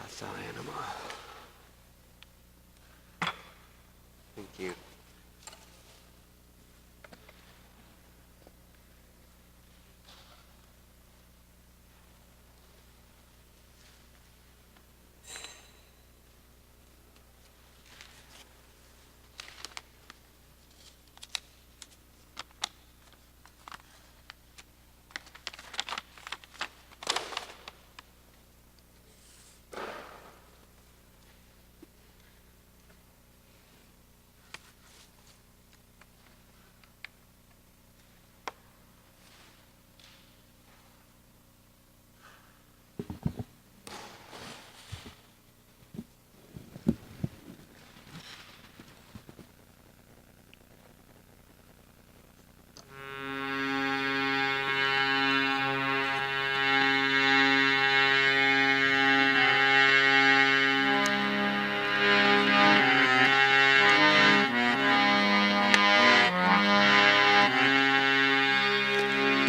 Dasaya Namaha. Thank you.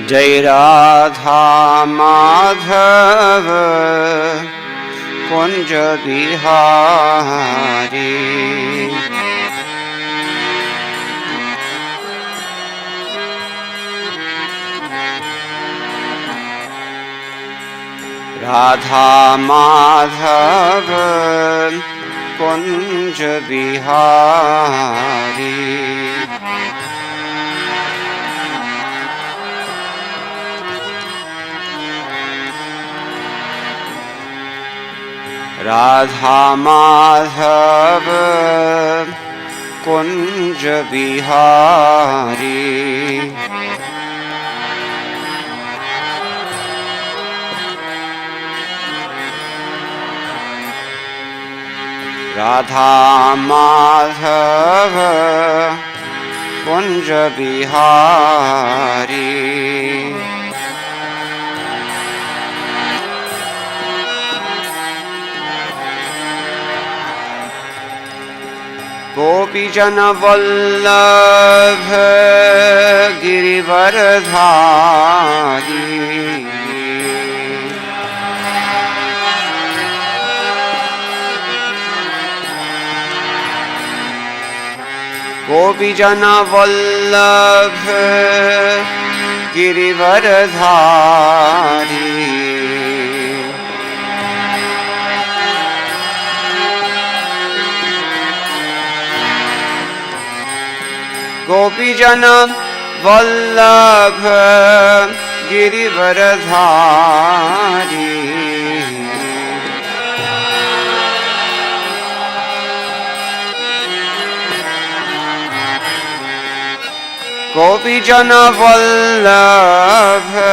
Jai Radha Madhava Kunja Bihari Radha Madhava Kunja Bihari Radha Madhava Kunja Bihari Radha Madhava Kunja Bihari Gopi Jana Vallabha Girivaradhari Gopi Jana Vallabha Girivaradhari Gopi Jana Vallabha Girivaradhari Gopi Jana Vallabha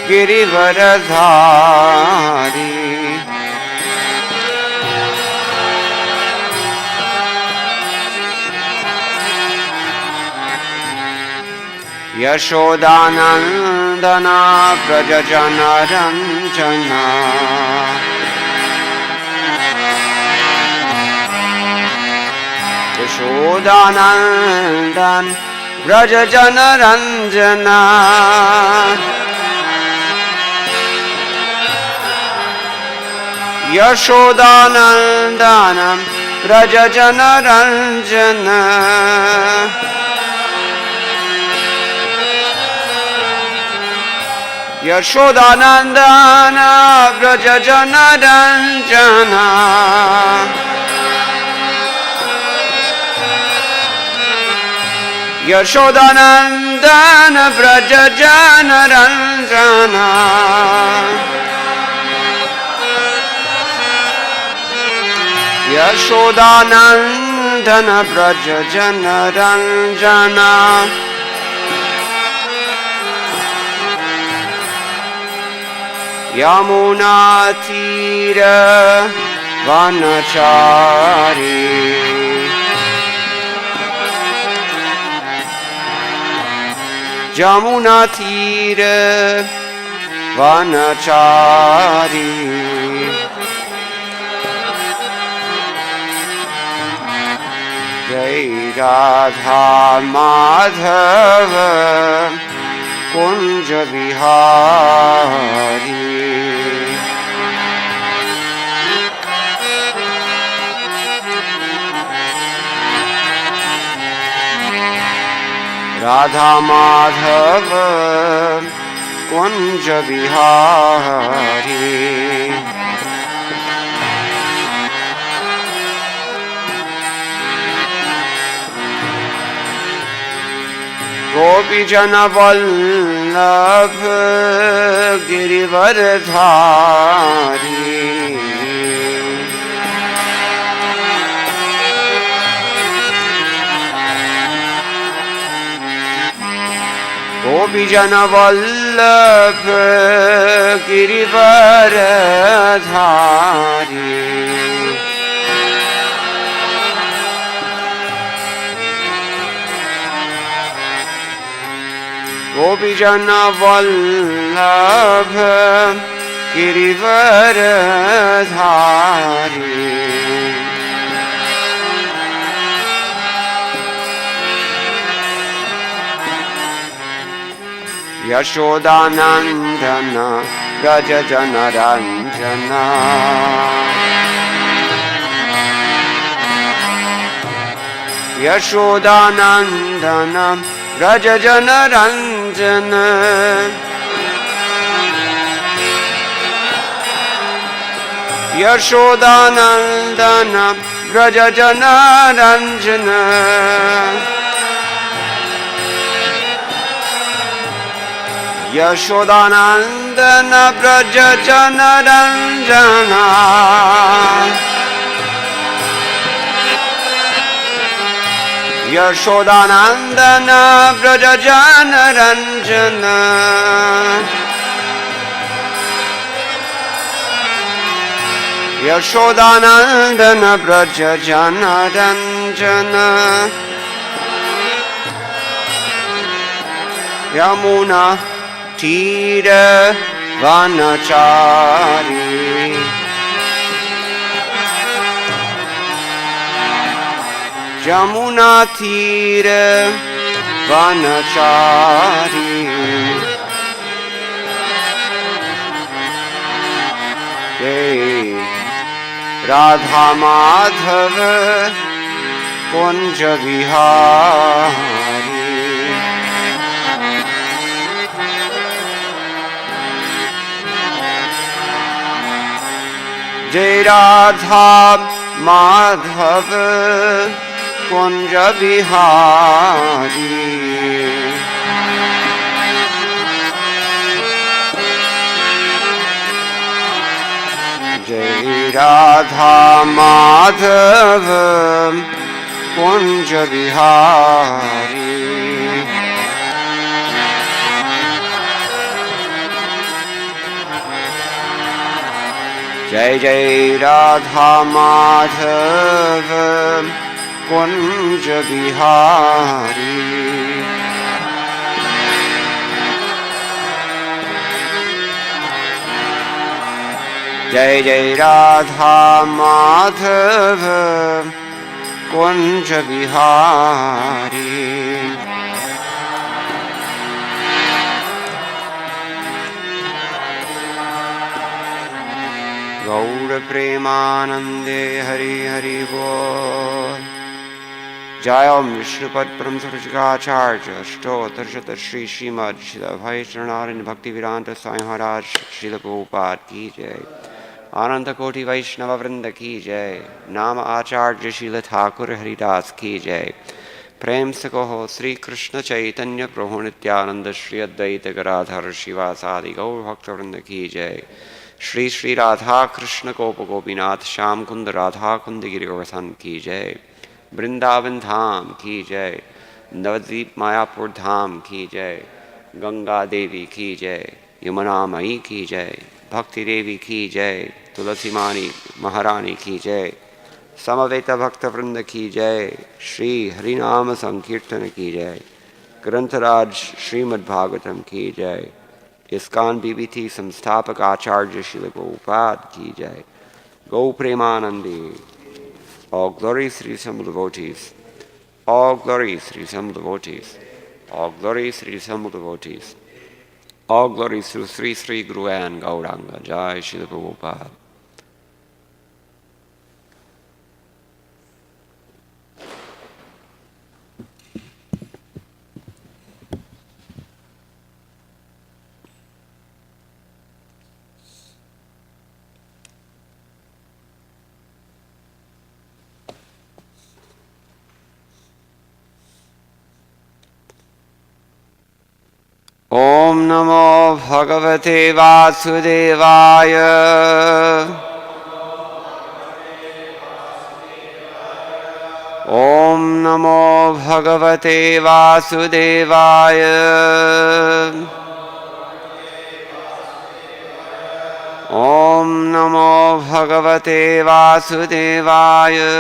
Girivaradhari Yashodanandana Prajajana Ranjana Yashodanandan Prajajana Ranjana Yashodanandana Prajajana Ranjana Yashodanandana Vrajajana Ranjana Yashodanandana Vrajajana Ranjana Yashodanandana Vrajajana Ranjana Yamuna Tira Vanachari Yamuna Tira Vanachari Jai Radha Madhava Kunja Bihari Radha Madhav Kunj Bihari. गोपी जन वल्लभ गिरिवरधारी। गोपी जन वल्लभ गिरिवरधारी। गोपी जन वल्लभ गिरिवरधारी। यशोदानंदन व्रज जन रंजन। यशोदानंदन व्रज जन रंजन। यशोदानंदन व्रज जन रंजन। यशोदानंदन व्रज जन रंजन। यशोदानंदन व्रज जन रंजन। यशोदानंदन व्रज जन रंजन। यमुना तीर वनचारी। यमुना तीर वनचारी। राधा माधव कुंज बिहारी। जय राधा माधव कुंज बिहारी। जय राधा माधव कुंज बिहारी। जय जय राधा माधव कुंज बिहारी। जय जय राधा माधव कुंज बिहारी। गौर प्रेमानंदे हरि हरि बोल। जय ओम विष्णुपद परम सुरचार्य अष्टोत्तर शत श्री श्रीमद श्री अभय चरणारिंद भक्ति वेदांत स्वामी महाराज श्री गोपाल की जय। आनंद कोटि वैष्णव वृंद की जय। नाम आचार्य शील ठाकुर हरिदास की जय। प्रेम से कहो श्री कृष्ण चैतन्य प्रभु नित्यानंद श्री अद्वैत गदाधर शिवासादि गौर भक्त वृंद की जय। श्री श्री राधा कृष्ण गोप गोपीनाथ श्याम कुंद राधा कुंद गिरि गोवर्धन की जय। वृंदावन धाम की जय। नवद्वीप मायापुर धाम की जय। गंगा देवी की जय। यमुना मई की जय। भक्ति देवी की जय। तुलसी मानी महारानी की जय। समवेत भक्त वृंद की जय। श्री हरिनाम संकीर्तन की जय। ग्रंथराज श्रीमद् भागवतम की जय। इस्कॉन बीबीथी संस्थापक आचार्य श्री गोपाद की जय। गौ Premanandi. All glory Sri Sam devotees. All glory Sri Sam devotees. All glory Sri Sam devotees. All glory to Sri Sri Guru and Gauranga. Jai Srila Prabhupada. Om Namo Bhagavate Vasudevaya. Om Namo Bhagavate Vasudevaya. Om Namo Bhagavate Vasudevaya.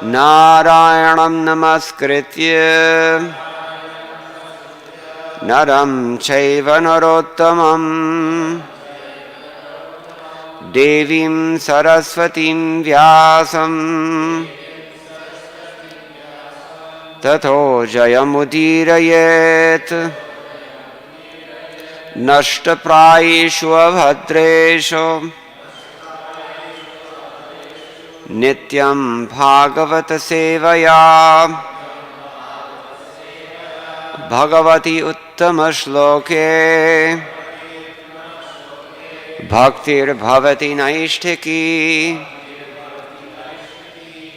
Narayanam Namaskritya Naram Chaiva Narottamam Devim Saraswatim Vyasam Tato Jayamudirayet Nashtaprayeshu Abhadreshu Nityam Bhagavata Sevaya Bhagavati Uttama Shloke Bhaktir Bhavati Naishtiki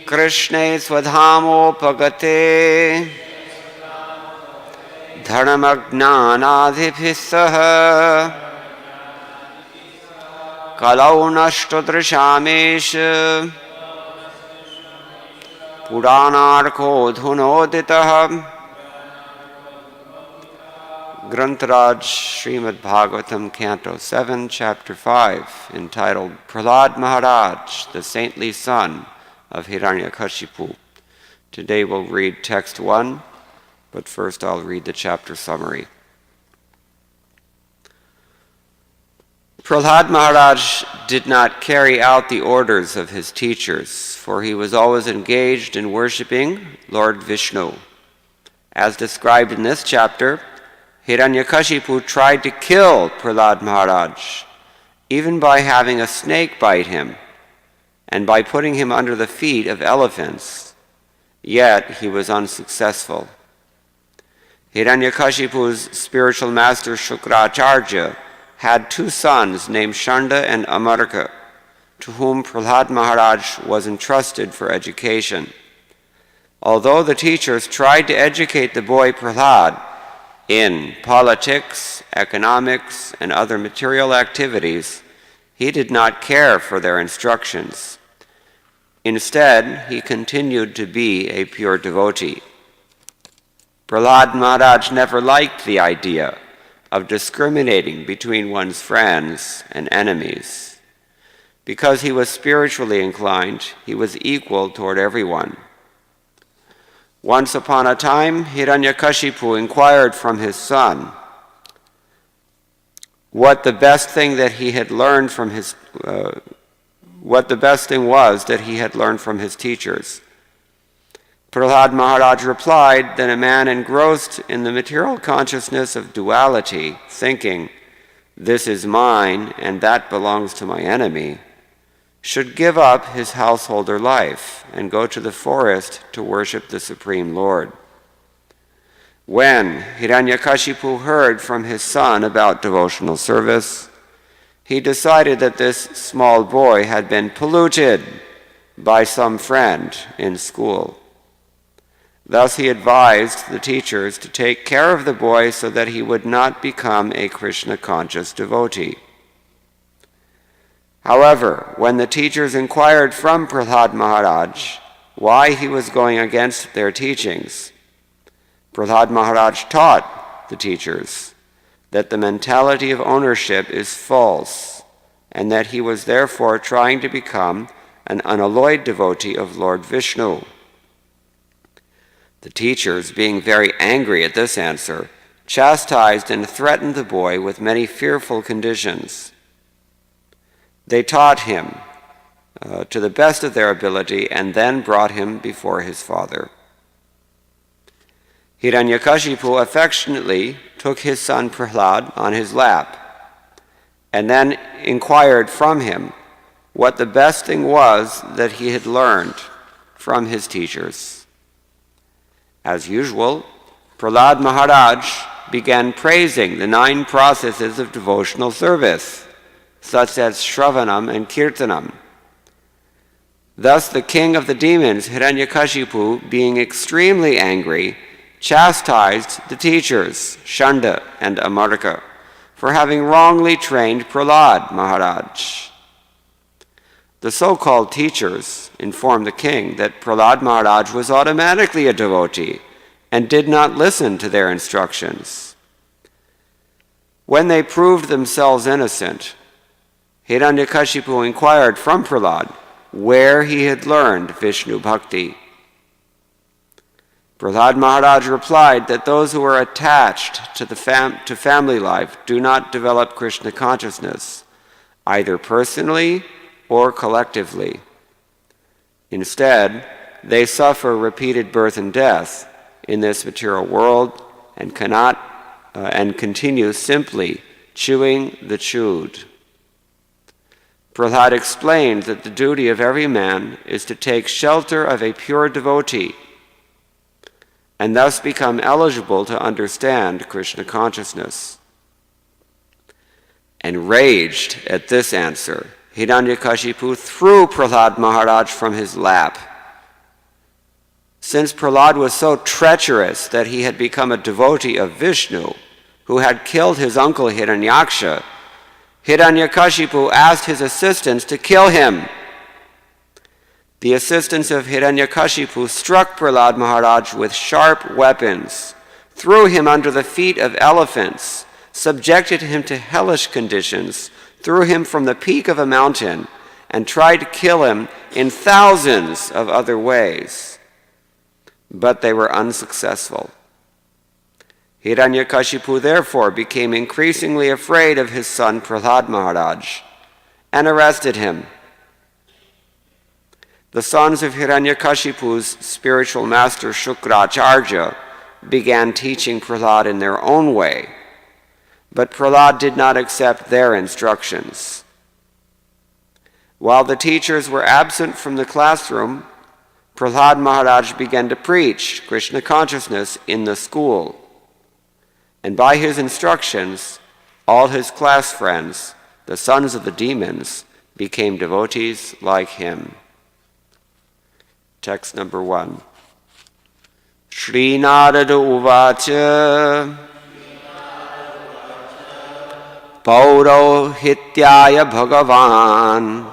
Krishne Swadhamopagate Dharmagnanadhibhissaha Kalau Nashtodrishamesh Puranarko Dhunoditah. Grantaraj Srimad Bhagavatam Canto 7, Chapter 5, entitled Prahlad Maharaj, the Saintly Son of Hiranyakashipu. Today we'll read text 1, but first I'll read the chapter summary. Prahlad Maharaj did not carry out the orders of his teachers, for he was always engaged in worshipping Lord Vishnu. As described in this chapter, Hiranyakashipu tried to kill Prahlad Maharaj, even by having a snake bite him, and by putting him under the feet of elephants. Yet he was unsuccessful. Hiranyakashipu's spiritual master Shukracharya had two sons named Shanda and Amarka, to whom Prahlad Maharaj was entrusted for education. Although the teachers tried to educate the boy Prahlad in politics, economics, and other material activities, he did not care for their instructions. Instead, he continued to be a pure devotee. Prahlad Maharaj never liked the idea of discriminating between one's friends and enemies. Because he was spiritually inclined, he was equal toward everyone. Once upon a time, Hiranyakashipu inquired from his son what the best thing was that he had learned from his teachers. Prahlad Maharaj replied that a man engrossed in the material consciousness of duality, thinking, "This is mine and that belongs to my enemy," should give up his householder life and go to the forest to worship the Supreme Lord. When Hiranyakashipu heard from his son about devotional service, he decided that this small boy had been polluted by some friend in school. Thus he advised the teachers to take care of the boy so that he would not become a Krishna-conscious devotee. However, when the teachers inquired from Prahlad Maharaj why he was going against their teachings, Prahlad Maharaj taught the teachers that the mentality of ownership is false and that he was therefore trying to become an unalloyed devotee of Lord Vishnu. The teachers, being very angry at this answer, chastised and threatened the boy with many fearful conditions. They taught him to the best of their ability and then brought him before his father. Hiranyakashipu affectionately took his son Prahlad on his lap and then inquired from him what the best thing was that he had learned from his teachers. As usual, Prahlad Maharaj began praising the 9 processes of devotional service, such as Shravanam and Kirtanam. Thus the king of the demons, Hiranyakashipu, being extremely angry, chastised the teachers, Shanda and Amarika, for having wrongly trained Prahlad Maharaj. The so-called teachers informed the king that Prahlad Maharaj was automatically a devotee and did not listen to their instructions. When they proved themselves innocent, Hiranyakashipu inquired from Prahlad where he had learned Vishnu Bhakti. Prahlad Maharaj replied that those who are attached to family life do not develop Krishna consciousness, either personally or collectively. Instead, they suffer repeated birth and death in this material world and continue simply chewing the chewed. Prahlad explained that the duty of every man is to take shelter of a pure devotee and thus become eligible to understand Krishna consciousness. Enraged at this answer, Hiranyakashipu threw Prahlad Maharaj from his lap. Since Prahlad was so treacherous that he had become a devotee of Vishnu, who had killed his uncle Hiranyaksha, Hiranyakashipu asked his assistants to kill him. The assistants of Hiranyakashipu struck Prahlad Maharaj with sharp weapons, threw him under the feet of elephants, subjected him to hellish conditions, threw him from the peak of a mountain, and tried to kill him in thousands of other ways. But they were unsuccessful. Hiranyakashipu therefore became increasingly afraid of his son Prahlad Maharaj and arrested him. The sons of Hiranyakashipu's spiritual master Shukracharya began teaching Prahlad in their own way, but Prahlad did not accept their instructions. While the teachers were absent from the classroom, Prahlad Maharaj began to preach Krishna consciousness in the school. And by his instructions, all his class friends, the sons of the demons, became devotees like him. Text number 1. Shri Narada Uvacha Paurohityaya Bhagavan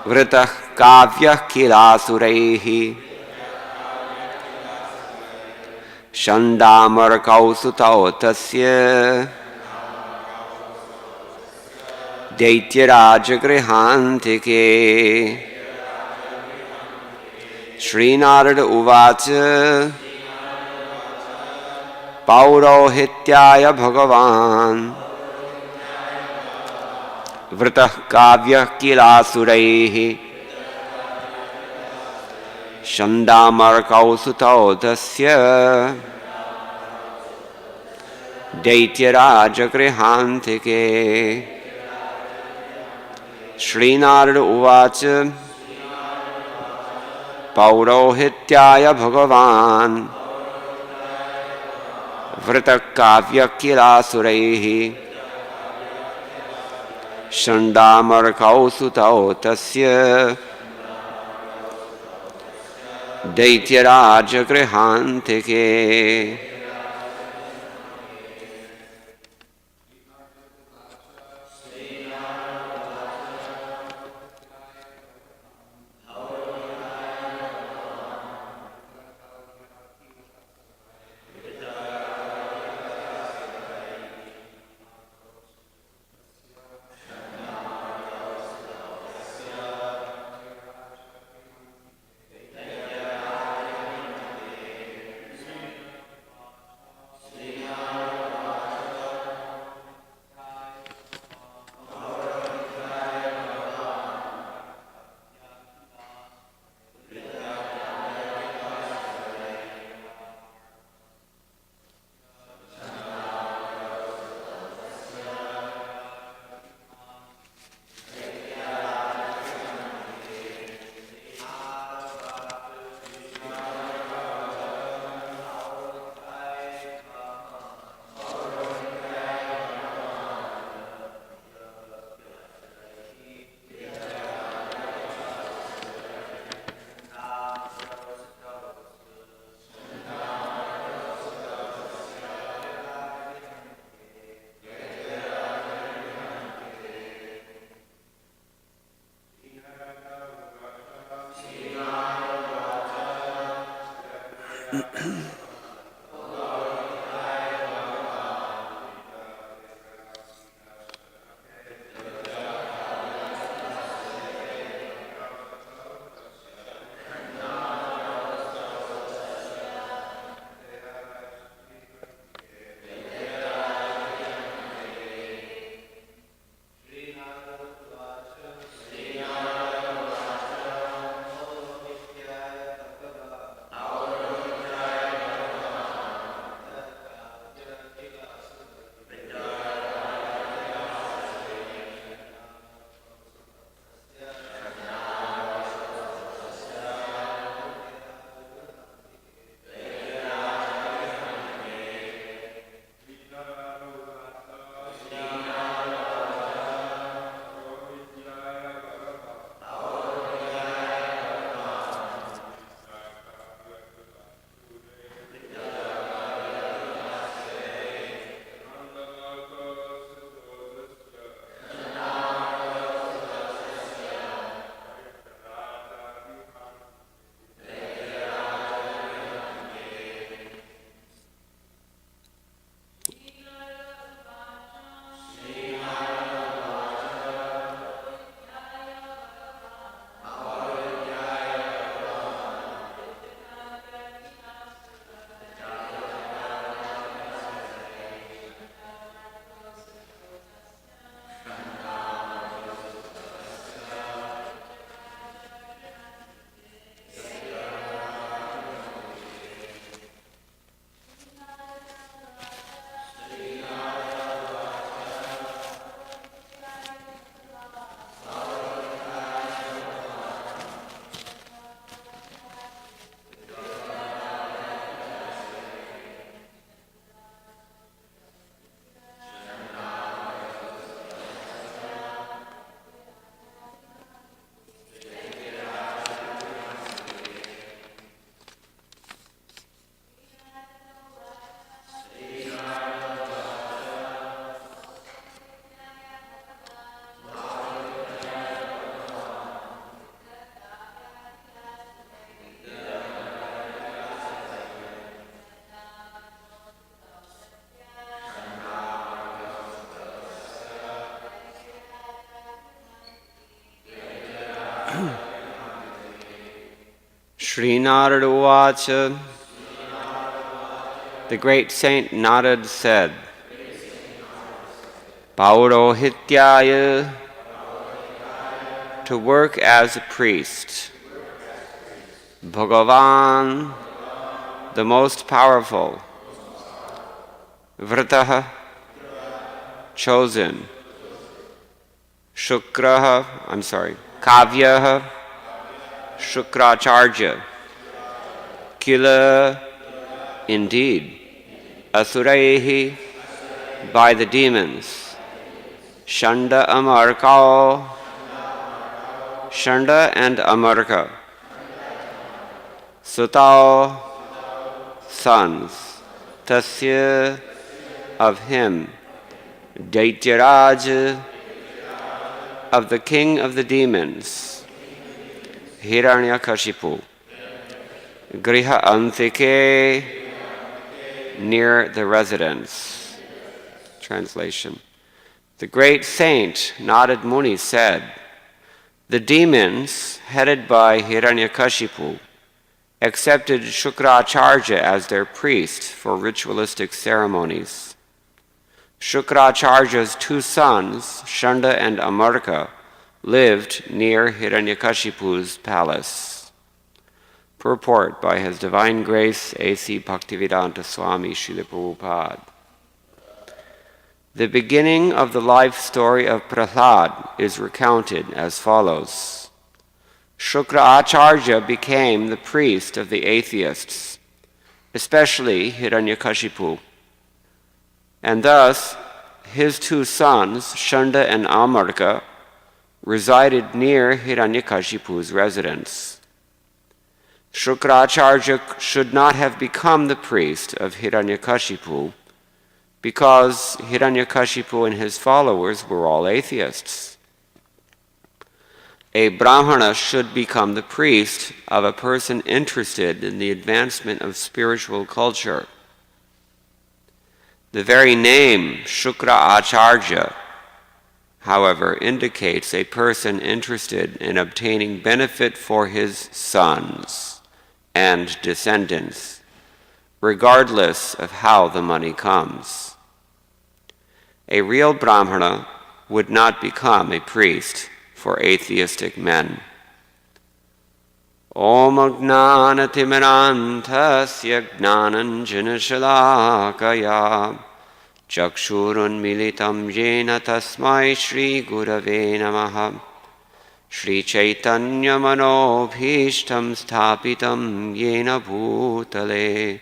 Vritah Kavyah Kilasurehi Shandamar Kausutao Tasya Daityaraja Grihantike Shri Narada Uvacha Paurohityaya Bhagavan Vritah Kavyah Kilasurehi Shandamar Kausutao Tasya Daityaraja Grihantike Shri Narada Uvacha Paurohityaya Bhagavan Vritah Kavyah Kilasurehi Shandamar Kausutao Tasya Daityaraja Grihantike. Sri Narada Uvacha. The great saint Narad said, Paurohityaya, to work as a priest. Bhagavan, the most powerful. Vrataha, chosen. Kavyaha, Shukracharya. Kila, indeed. Asurehi, by the demons. Shanda Amarkao, Shanda and Amarka. Sutao, sons. Tasya, of him. Daityaraj, of the king of the demons. Hiranyakashipu. Griha Antike, near the residence. Translation. The great saint Narad Muni said, the demons, headed by Hiranyakashipu, accepted Shukracharya as their priest for ritualistic ceremonies. Shukracharya's two sons, Shanda and Amarka, lived near Hiranyakashipu's palace. Purport by His Divine Grace A.C. Bhaktivedanta Swami Srila Prabhupada. The beginning of the life story of Prahlad is recounted as follows. Shukracharya became the priest of the atheists, especially Hiranyakashipu, and thus his two sons, Shanda and Amarka, resided near Hiranyakashipu's residence. Shukracharya should not have become the priest of Hiranyakashipu because Hiranyakashipu and his followers were all atheists. A Brahmana should become the priest of a person interested in the advancement of spiritual culture. The very name Shukra Acharya, however, indicates a person interested in obtaining benefit for his sons and descendants, regardless of how the money comes. A real Brahmana would not become a priest for atheistic men. Om Agnanatimanantasya Gnananjanashalakaya Chakshurunmilitam Yena Tasmai Shri Gurave Namaha Shri Chaitanya Manobhishtam Sthapitam Yena Bhutale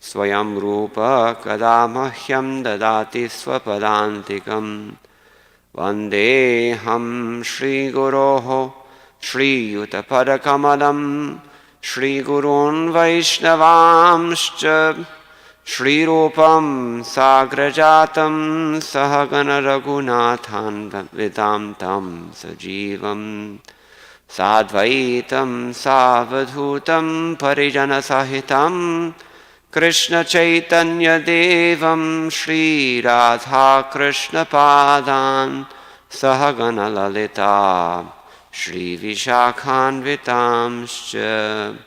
Swayam Rupa Kadamahyam Dadati Swapadantikam Vandeham Shri Guroho Shri Yutapadakamalam Shri Gurun Vaishnavamscha Shri Rupam Sagrajatam Sahagana Raghunathan Vidamtam Sajivam Sadvaitam Savadhutam Parijana Sahitam Krishna Chaitanya Devam Shri Radha Krishna Padan Sahagana Lalita Shri Vishakhanvitamscha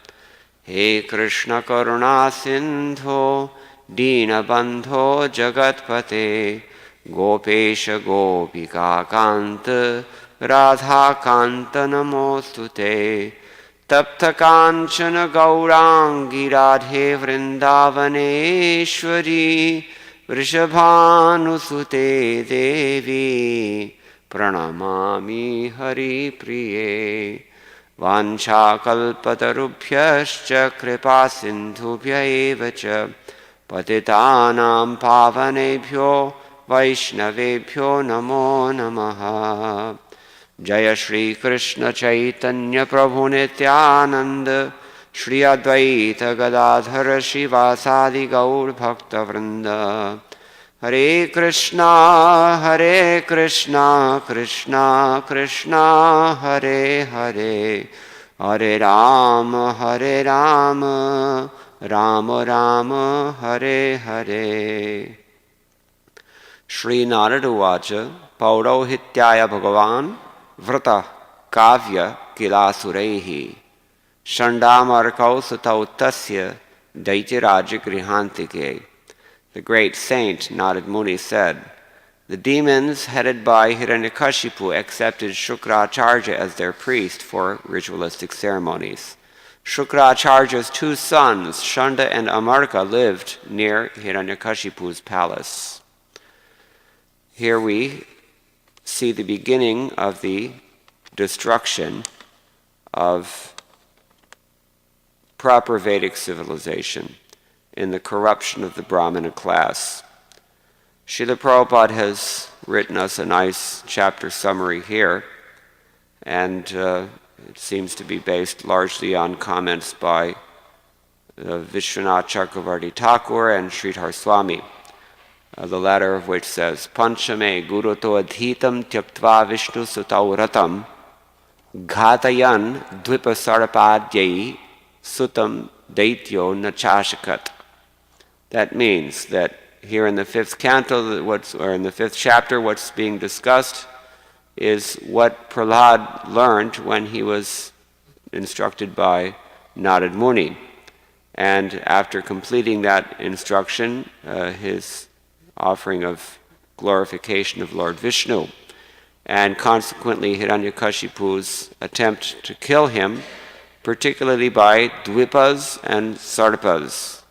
He Krishna Karuna Sindho Dina Bandho Jagatpate Gopesha Gopika Kanta Radha Kanta Namostute Tapta Kanchana Gaurangi Radhe Vrindavaneshwari Vrishabhanusute Devi Pranamami Hari Priye Vancha kalpatarubhyascha kripa sindhubhya eva cha patitanam pavanebhyo vaishnavebhyo namo namaha Jaya Shri Krishna Chaitanya Prabhu Nityananda Shri Advaita Gadadhara Shivasadi Gaur Bhakta Vrinda Hare Krishna Krishna Krishna Hare Hare Hare Rama Rama Rama Hare Hare Shri Narada Uvacha Paurohityaya Bhagavan Vrata Kavya Kilasurehi Shandamarkau Sutau Tasya Daitiraja Grihantike. The great saint Narad Muni said, the demons headed by Hiranyakashipu accepted Shukracharya as their priest for ritualistic ceremonies. Shukracharya's two sons, Shanda and Amarka, lived near Hiranyakashipu's palace. Here we see the beginning of the destruction of proper Vedic civilization in the corruption of the Brahmana class. Srila Prabhupada has written us a nice chapter summary here, and it seems to be based largely on comments by Vishwanath Chakravarti Thakur and Sridhar Swami, the latter of which says, Panchame guruto adhitam tyaktva vishnu sutau ratam ghatayan dvipa sarapadyayi sutam daityo nachashakat. That means that here in the fifth canto, or in the fifth chapter, what's being discussed is what Prahlad learned when he was instructed by Narad Muni. And after completing that instruction, his offering of glorification of Lord Vishnu, and consequently Hiranyakashipu's attempt to kill him, particularly by dvipas and sarpas.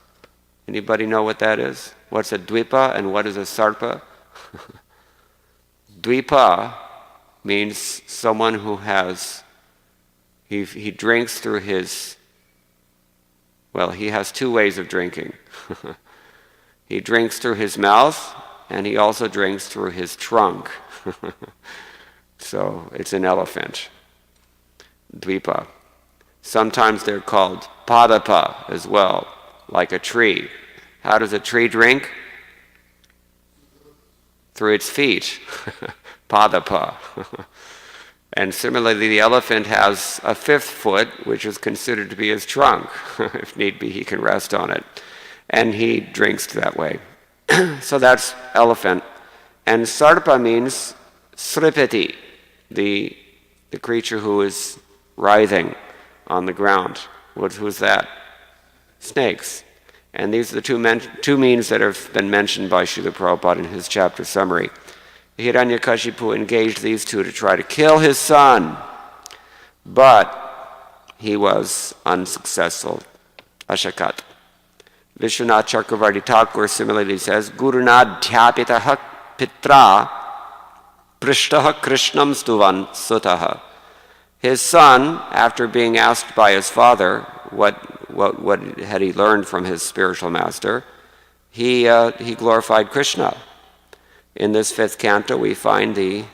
Anybody know what that is? What's a dvipa and what is a sarpa? Dvipa means someone who has, he drinks through his, well, he has two ways of drinking. He drinks through his mouth, and he also drinks through his trunk. So it's an elephant. Dvipa. Sometimes they're called padapa as well, like a tree. How does a tree drink? Through its feet. Padapa. And similarly, the elephant has a fifth foot, which is considered to be his trunk. If need be, he can rest on it. And he drinks that way. So that's elephant. And sarpa means sripati, the creature who is writhing on the ground. Who's that? Snakes. And these are the two means that have been mentioned by Srila Prabhupada in his chapter summary. Hiranyakashipu engaged these two to try to kill his son, but he was unsuccessful. Ashakat. Vishwanath Chakravarti Thakur similarly says, Gurunad dhyapitaha pitra prishtaha krishnam stuvan sutaha. His son, after being asked by his father what had he learned from his spiritual master, he glorified Krishna. In this fifth canto, we find the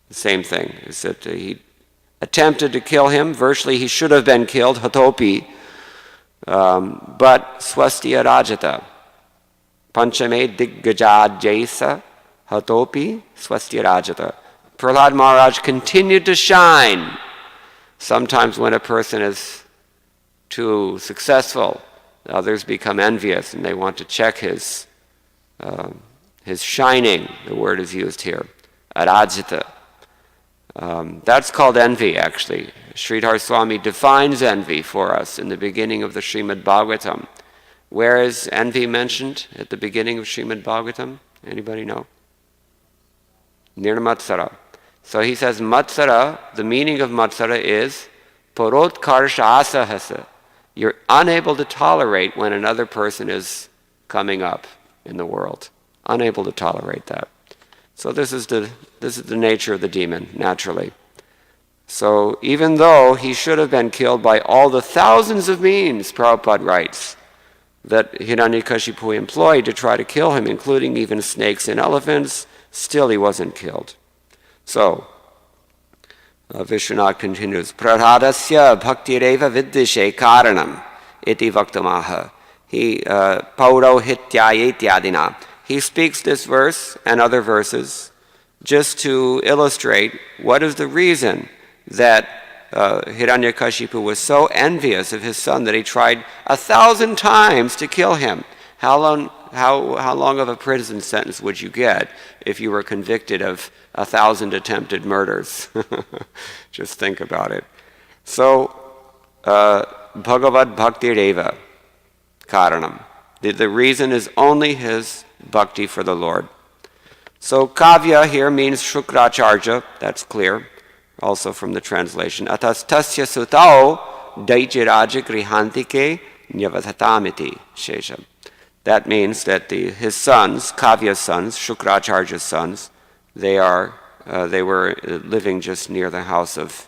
same thing, is that he attempted to kill him. Virtually, he should have been killed, hatopi, but swastya rajata. Panchame diggajajesa hatopi swastya rajata. Prahlad Maharaj continued to shine. Sometimes when a person is too successful, others become envious and they want to check his shining. The word is used here, arajita. That's called envy, actually. Sridhar Swami defines envy for us in the beginning of the Srimad Bhagavatam. Where is envy mentioned at the beginning of Srimad Bhagavatam? Anybody know? Nirmatsara. So he says matsara, the meaning of matsara is parotkarsha asahasa. You're unable to tolerate when another person is coming up in the world. Unable to tolerate that. So this is the nature of the demon, naturally. So even though he should have been killed by all the thousands of means, Prabhupada writes, that Hiranyakashipu employed to try to kill him, including even snakes and elephants, still he wasn't killed. So, Vishwanath continues, Prahladasya bhaktireva viddishe karanam iti vaktamaha. He paurohityaya ityadina. He speaks this verse and other verses just to illustrate what is the reason that Hiranyakashipu was so envious of his son that he tried 1,000 times to kill him. How long of a prison sentence would you get if you were convicted of 1,000 attempted murders? Just think about it. So, Bhagavad Bhakti Deva Karanam. The reason is only his bhakti for the Lord. So, Kavya here means Shukracharya, that's clear, also from the translation. Atas tasya sutao daijiraja grihantike nyavadhatamiti shesha. That means that his sons, Kavya's sons, Shukracharya's sons, they were living just near the house of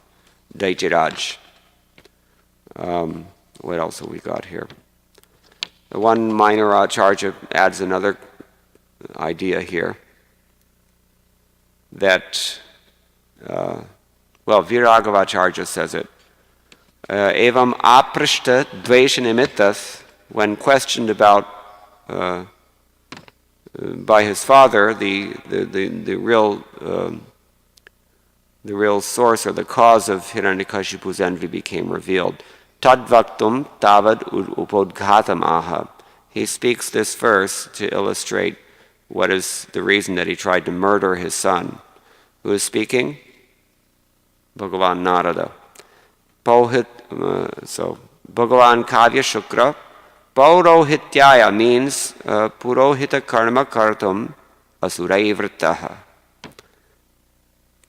Daijiraj. What else have we got here? The one minor Acharya adds another idea here that, Viragavacharya says it. Evam aprishta dvesha nimittas, when questioned about by his father, the real source or the cause of Hiranyakashipu's envy became revealed. Tadvaktum tavad upodghatam aha. He speaks this verse to illustrate what is the reason that he tried to murder his son. Who is speaking? Bhagavan Narada. So Bhagavan Kavya Shukra. Paurohityaya means purohita karma kartum asuraivrtaha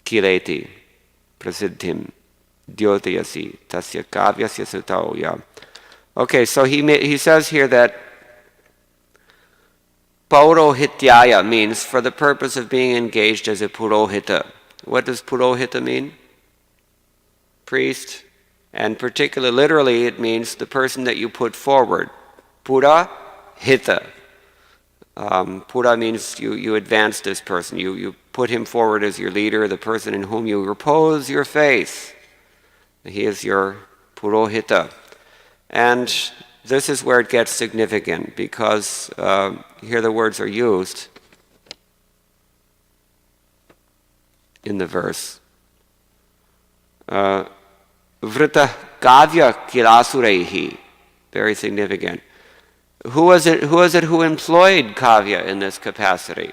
kileti prasiddhim dyotayasi tasya kavyasya sutauya. Okay, so he says here that paurohityaya means for the purpose of being engaged as a purohita. What does purohita mean? Priest. And particularly, literally, it means the person that you put forward. Pura hita. Pura means you advance this person. You put him forward as your leader, the person in whom you repose your faith. He is your purohita. And this is where it gets significant, because here the words are used in the verse. Vrita kavya kilasurehi. Very significant. Who was it who employed kavya in this capacity?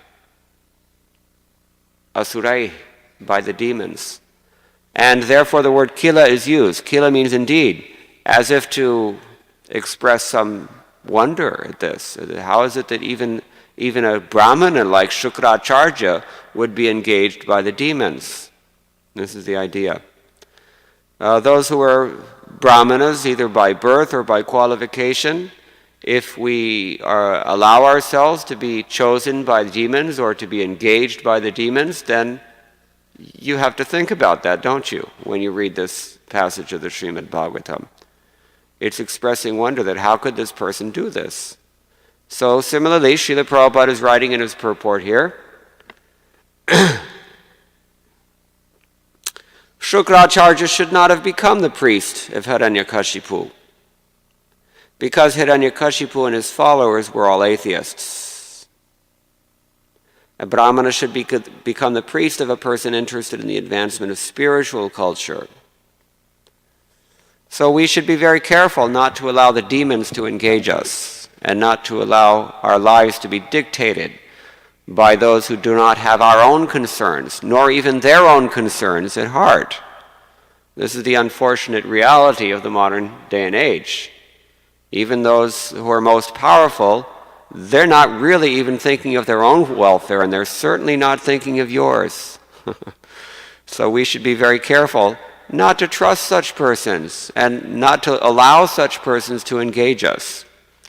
Asurai, by the demons. And therefore the word kila is used. Kila means indeed, as if to express some wonder at this. How is it that even a brahmana like Shukracharya would be engaged by the demons? This is the idea. Those who are brahmanas, either by birth or by qualification, if we allow ourselves to be chosen by demons or to be engaged by the demons, then you have to think about that, don't you, when you read this passage of the Srimad Bhagavatam. It's expressing wonder that how could this person do this? So similarly, Srila Prabhupada is writing in his purport here, Shukracharya should not have become the priest of Hiranyakashipu, because Hiranyakashipu and his followers were all atheists. A brahmana should become the priest of a person interested in the advancement of spiritual culture. So we should be very careful not to allow the demons to engage us and not to allow our lives to be dictated by those who do not have our own concerns, nor even their own concerns at heart. This is the unfortunate reality of the modern day and age. Even those who are most powerful, they're not really even thinking of their own welfare, and they're certainly not thinking of yours. So we should be very careful not to trust such persons and not to allow such persons to engage us.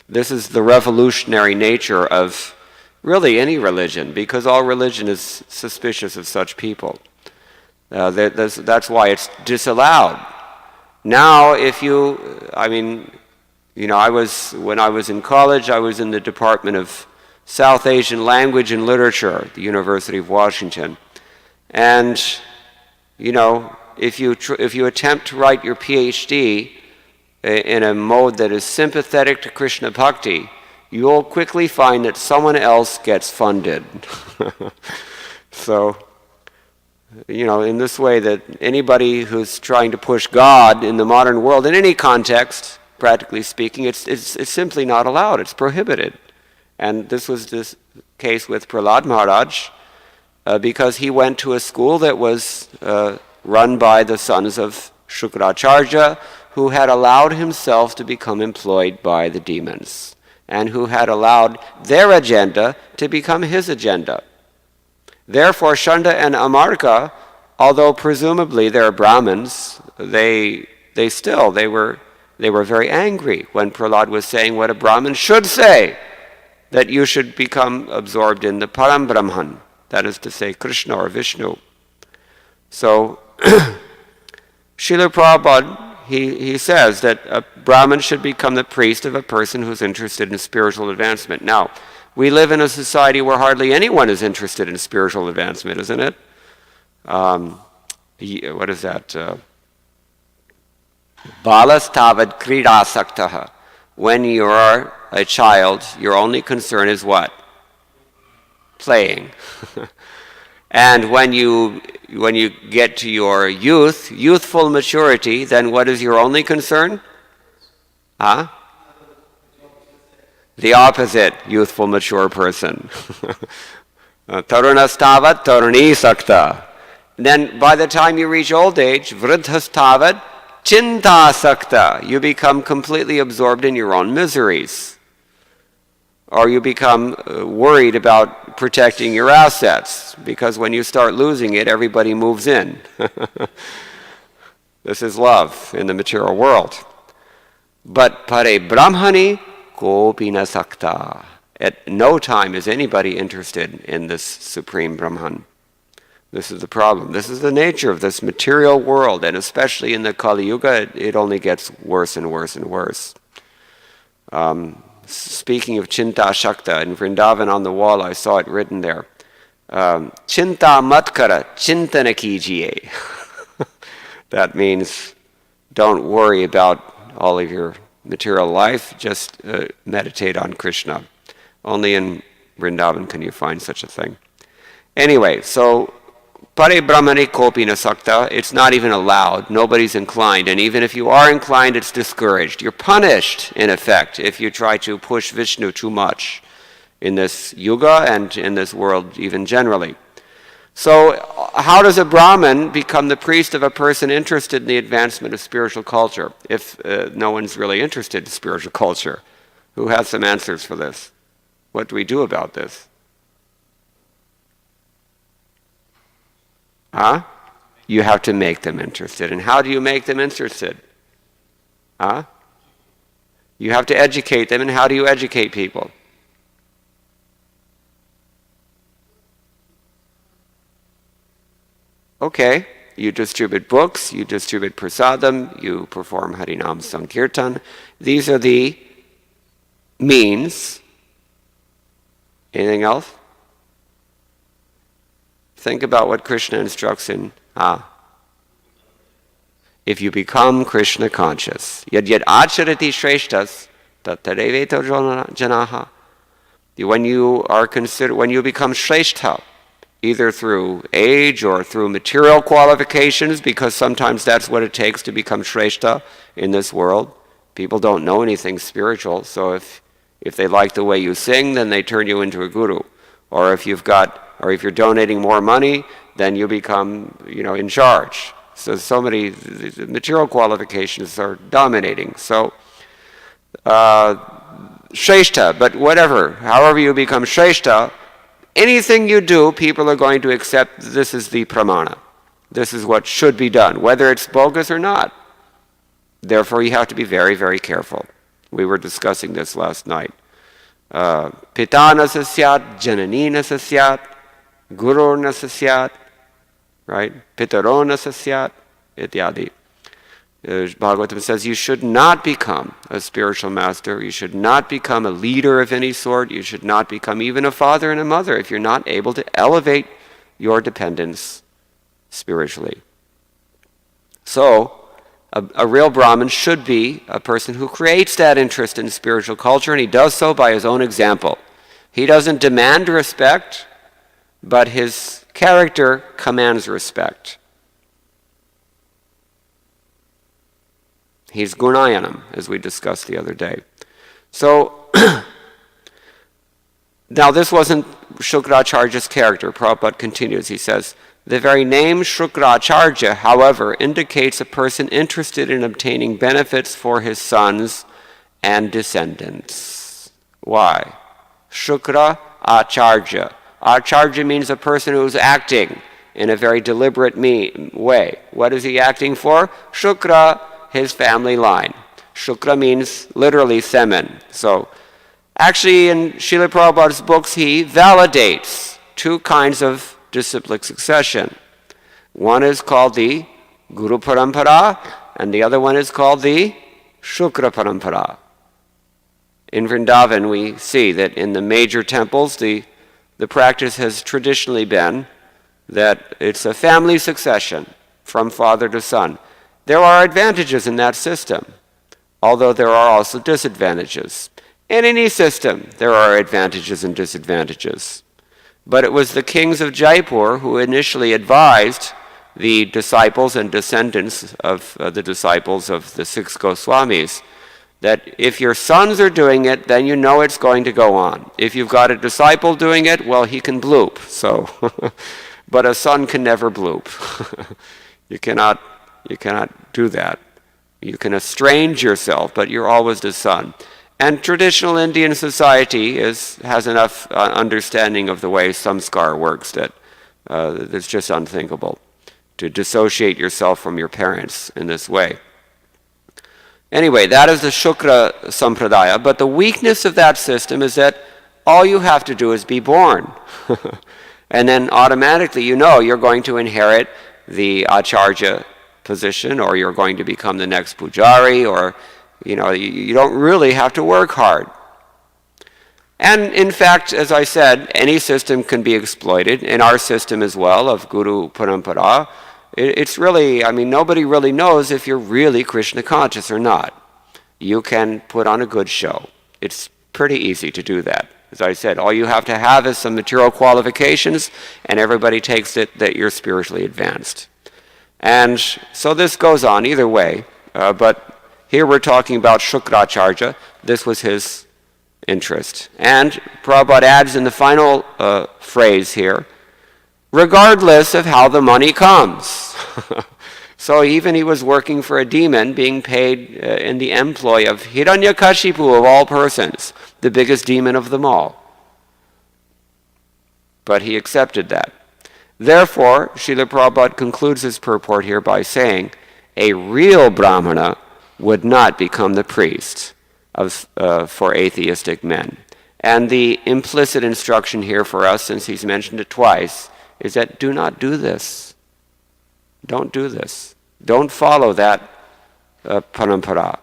This is the revolutionary nature of really any religion, because all religion is suspicious of such people. That's why it's disallowed. Now, when I was in college, I was in the Department of South Asian Language and Literature at the University of Washington. And, if you attempt to write your PhD in a mode that is sympathetic to Krishna Bhakti, you'll quickly find that someone else gets funded. So, in this way, that anybody who's trying to push God in the modern world, in any context, practically speaking, it's simply not allowed. It's prohibited. And this was the case with Prahlad Maharaj, because he went to a school that was run by the sons of Shukracharya, who had allowed himself to become employed by the demons, and who had allowed their agenda to become his agenda. Therefore, Shanda and Amarka, although presumably they're Brahmins, they were very angry when Prahlad was saying what a Brahmin should say, that you should become absorbed in the Param Brahman, that is to say Krishna or Vishnu. So, Srila Prabhupada, he says that a Brahmin should become the priest of a person who's interested in spiritual advancement. Now, we live in a society where hardly anyone is interested in spiritual advancement, isn't it? What is that? Balas tavad kridasaktaha. When you're a child, your only concern is what? Playing. And when you get to your youthful maturity, then what is your only concern? The opposite, youthful mature person. Tarunastavat taruni sakta. Then by the time you reach old age, vridhastavat chinta sakta. You become completely absorbed in your own miseries. Or you become worried about protecting your assets, because when you start losing it, everybody moves in. This is love in the material world. But pare brahmani kopina sakta. At no time is anybody interested in this supreme Brahman. This is the problem. This is the nature of this material world, and especially in the Kali Yuga, it only gets worse and worse and worse. Speaking of Chinta Shakta, in Vrindavan on the wall I saw it written there. Chinta matkara, chintana kijiye. That means don't worry about all of your material life, just meditate on Krishna. Only in Vrindavan can you find such a thing. Anyway, so Pare brahmane kopi na sakta, it's not even allowed. Nobody's inclined. And even if you are inclined, it's discouraged. You're punished, in effect, if you try to push Vishnu too much in this yuga and in this world even generally. So how does a Brahmin become the priest of a person interested in the advancement of spiritual culture if no one's really interested in spiritual culture? Who has some answers for this? What do we do about this? Huh? You have to make them interested. And how do you make them interested? Huh? You have to educate them. And how do you educate people? Okay, you distribute books, you distribute prasadam, you perform Harinam Sankirtan. These are the means. Anything else? Think about what Krishna instructs in. If you become Krishna conscious, yad acharati shreshtas, tattadeveto janaha. When you become shrestha, either through age or through material qualifications, because sometimes that's what it takes to become shrestha in this world. People don't know anything spiritual, so if they like the way you sing, then they turn you into a guru. Or if you're donating more money, then you become, in charge. So many the material qualifications are dominating. So shrestha, but however you become shrestha, anything you do, people are going to accept this is the pramana. This is what should be done, whether it's bogus or not. Therefore, you have to be very, very careful. We were discussing this last night. Pitana sasyat, jananina sasyat, gururna sasyat, right? Pitarona sasyat, ityadi. Bhagavatam says you should not become a spiritual master. You should not become a leader of any sort. You should not become even a father and a mother if you're not able to elevate your dependence spiritually. So, a real Brahmin should be a person who creates that interest in spiritual culture, and he does so by his own example. He doesn't demand respect, but his character commands respect. He's gunayanam, as we discussed the other day. So, now this wasn't Shukracharya's character. Prabhupada continues, he says, the very name Shukracharya, however, indicates a person interested in obtaining benefits for his sons and descendants. Why? Shukra Acharya. Acharya means a person who's acting in a very deliberate way. What is he acting for? Shukra, his family line. Shukra means literally semen. So, actually in Srila Prabhupada's books, he validates two kinds of disciplic succession. One is called the Guru Parampara, and the other one is called the Shukra Parampara. In Vrindavan, we see that in the major temples, the practice has traditionally been that it's a family succession from father to son. There are advantages in that system, although there are also disadvantages. In any system, there are advantages and disadvantages. But it was the kings of Jaipur who initially advised the disciples and descendants of the disciples of the 6 Goswamis that if your sons are doing it, then you know it's going to go on. If you've got a disciple doing it, well, he can bloop. So, but a son can never bloop. You cannot do that. You can estrange yourself, but you're always the son. And traditional Indian society has enough understanding of the way samskar works that it's just unthinkable to dissociate yourself from your parents in this way. Anyway, that is the Shukra Sampradaya, but the weakness of that system is that all you have to do is be born. And then automatically you're going to inherit the Acharya position, or you're going to become the next Pujari, or you don't really have to work hard. And in fact, as I said, any system can be exploited. In our system as well, of Guru Parampara, it's really, nobody really knows if you're really Krishna conscious or not. You can put on a good show. It's pretty easy to do that. As I said, all you have to have is some material qualifications, and everybody takes it that you're spiritually advanced. And so this goes on either way, but here we're talking about Shukracharya. This was his interest. And Prabhupada adds in the final phrase here, regardless of how the money comes. So even he was working for a demon, being paid in the employ of Hiranyakashipu of all persons, the biggest demon of them all. But he accepted that. Therefore, Srila Prabhupada concludes his purport here by saying, a real Brahmana would not become the priest for atheistic men. And the implicit instruction here for us, since he's mentioned it twice, is that do not do this. Don't do this. Don't follow that parampara.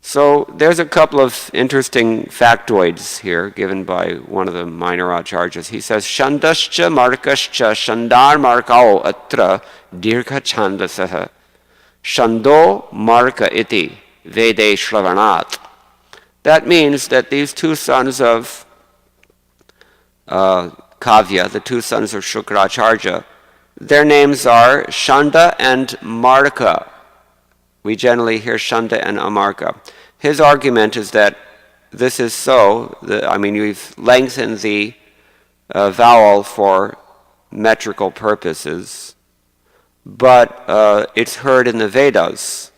So there's a couple of interesting factoids here given by one of the minor acharyas. He says, Shandascha markascha shandar markao atra dirgha chandasaha shando marka iti vede shravanat. That means that these two sons of Kavya, the two sons of Shukracharya, their names are Shanda and Marka. We generally hear Shanda and Amarka. His argument is that this is so, we've lengthened the vowel for metrical purposes, but it's heard in the Vedas.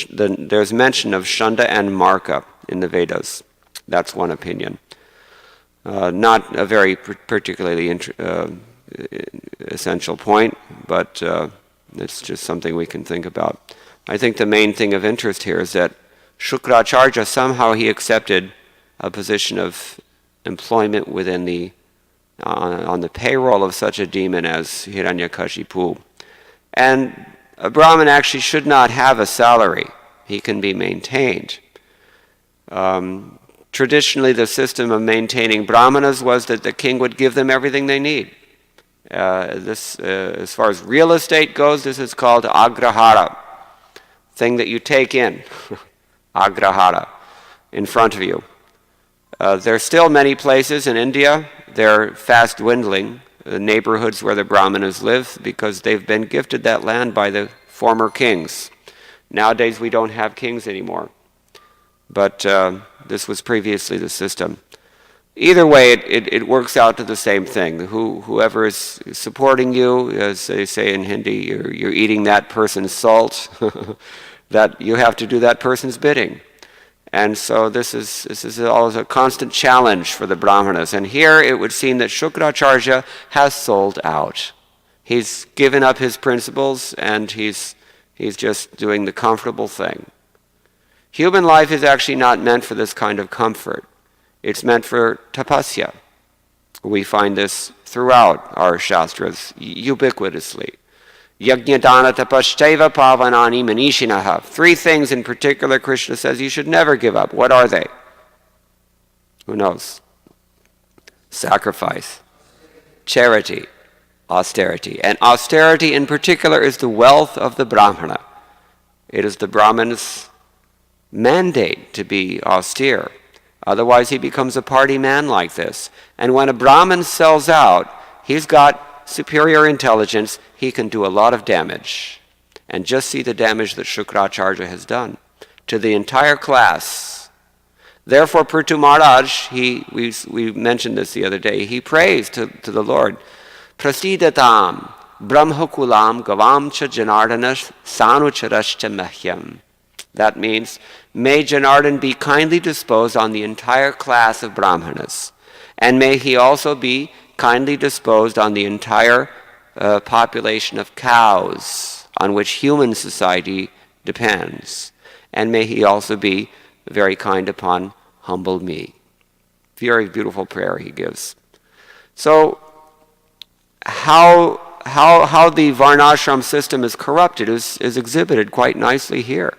There's mention of Shanda and Marka in the Vedas. That's one opinion. Not a very particularly essential point, but it's just something we can think about. I think the main thing of interest here is that Shukracharya, somehow he accepted a position of employment within on the payroll of such a demon as Hiranyakashipu. And a Brahmin actually should not have a salary. He can be maintained. Traditionally, the system of maintaining Brahmanas was that the king would give them everything they need. As far as real estate goes, this is called agrahara, thing that you take in, agrahara, in front of you. There are still many places in India, they're fast dwindling, the neighborhoods where the Brahmanas live, because they've been gifted that land by the former kings. Nowadays we don't have kings anymore, but this was previously the system. Either way, it works out to the same thing. Whoever is supporting you, as they say in Hindi, you're eating that person's salt, that you have to do that person's bidding. And so this is always a constant challenge for the Brahmanas. And here it would seem that Shukracharya has sold out. He's given up his principles and he's just doing the comfortable thing. Human life is actually not meant for this kind of comfort. It's meant for tapasya. We find this throughout our shastras, ubiquitously. Yajnadana tapaschaiva pavanani manishinaha. 3 things in particular Krishna says you should never give up. What are they? Who knows? Sacrifice, charity, austerity. And austerity in particular is the wealth of the Brahmana. It is the Brahman's mandate to be austere. Otherwise he becomes a party man like this. And when a Brahmin sells out, he's got superior intelligence, he can do a lot of damage. And just see the damage that Shukracharya has done to the entire class. Therefore, Prithu Maharaj, we mentioned this the other day, he prays to the Lord, Prasidatam Brahmakulam Gavam cha Janardana Sanucharascha Mahyam. That means, may Janardhan be kindly disposed on the entire class of Brahmanas, and may he also be kindly disposed on the entire population of cows on which human society depends, and may he also be very kind upon humble me. Very beautiful prayer he gives. So, how the Varnashram system is corrupted is exhibited quite nicely here.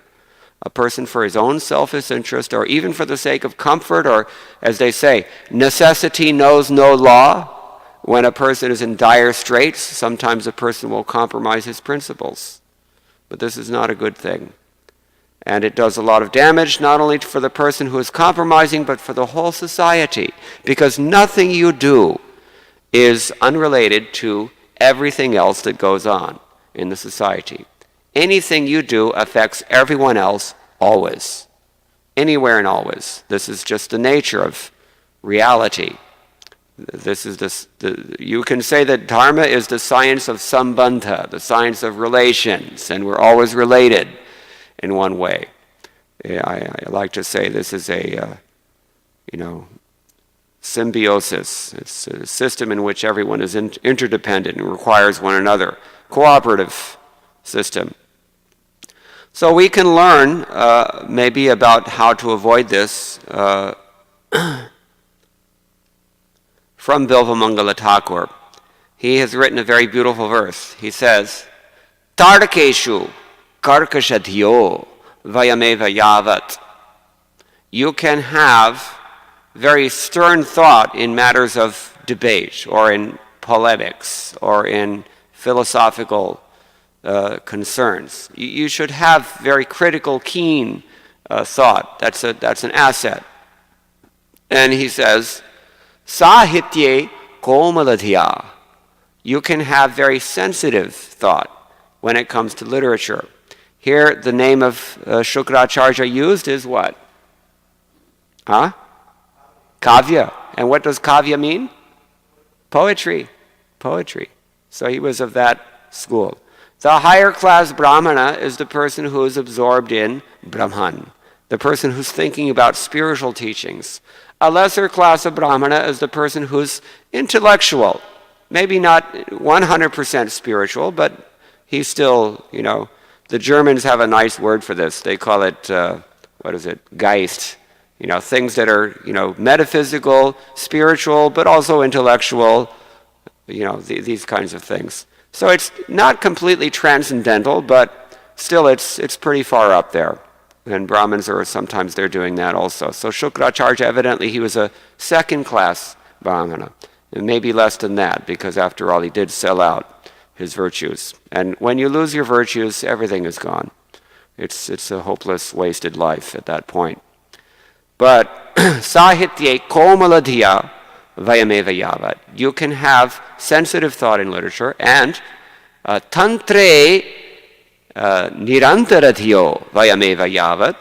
A person for his own selfish interest, or even for the sake of comfort, or as they say, necessity knows no law. When a person is in dire straits, sometimes a person will compromise his principles. But this is not a good thing. And it does a lot of damage, not only for the person who is compromising, but for the whole society. Because nothing you do is unrelated to everything else that goes on in the society. Anything you do affects everyone else always. Anywhere and always. This is just the nature of reality. You can say that dharma is the science of sambandha, the science of relations, and we're always related in one way. I like to say this is a symbiosis. It's a system in which everyone is interdependent and requires one another. Cooperative system. So we can learn maybe about how to avoid this from Bilvamangala Thakur. He has written a very beautiful verse. He says, Tardakeshu karkashadhyo vayameva yavat. You can have very stern thought in matters of debate or in polemics or in philosophical concerns. You should have very critical, keen thought. That's an asset. And he says, Sahitye komaladhya. You can have very sensitive thought when it comes to literature. Here, the name of Shukracharya used is what? Kavya. And what does kavya mean? Poetry. Poetry. So he was of that school. The higher class brahmana is the person who is absorbed in Brahman, the person who's thinking about spiritual teachings. A lesser class of brahmana is the person who's intellectual, maybe not 100% spiritual, but he's still, the Germans have a nice word for this. They call it, Geist. Things that are, metaphysical, spiritual, but also intellectual, these kinds of things. So it's not completely transcendental, but still it's pretty far up there. And Brahmins are sometimes they're doing that also. So Shukracharya, evidently he was a second-class Brahmana. And maybe less than that, because after all he did sell out his virtues. And when you lose your virtues, everything is gone. It's a hopeless, wasted life at that point. But sahitye komaladhya vayameva yavat. You can have sensitive thought in literature, and tantre nirantaradhyo vayameva yavat.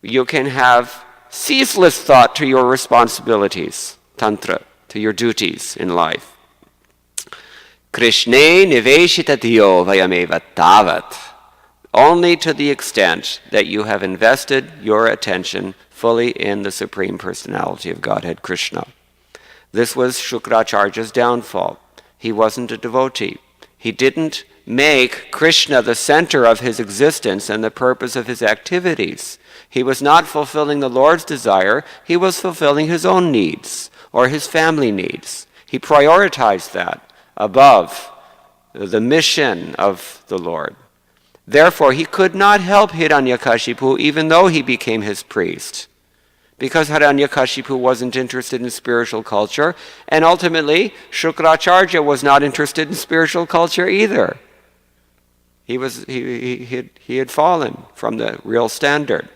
You can have ceaseless thought to your responsibilities, tantra, to your duties in life. Krishne niveshitadhyo vayameva tavat. Only to the extent that you have invested your attention fully in the Supreme Personality of Godhead, Krishna. This was Shukracharya's downfall. He wasn't a devotee. He didn't make Krishna the center of his existence and the purpose of his activities. He was not fulfilling the Lord's desire. He was fulfilling his own needs or his family needs. He prioritized that above the mission of the Lord. Therefore, he could not help Hiranyakashipu even though he became his priest, because Hiranyakashipu wasn't interested in spiritual culture, and ultimately Shukracharya was not interested in spiritual culture either. He had fallen from the real standard.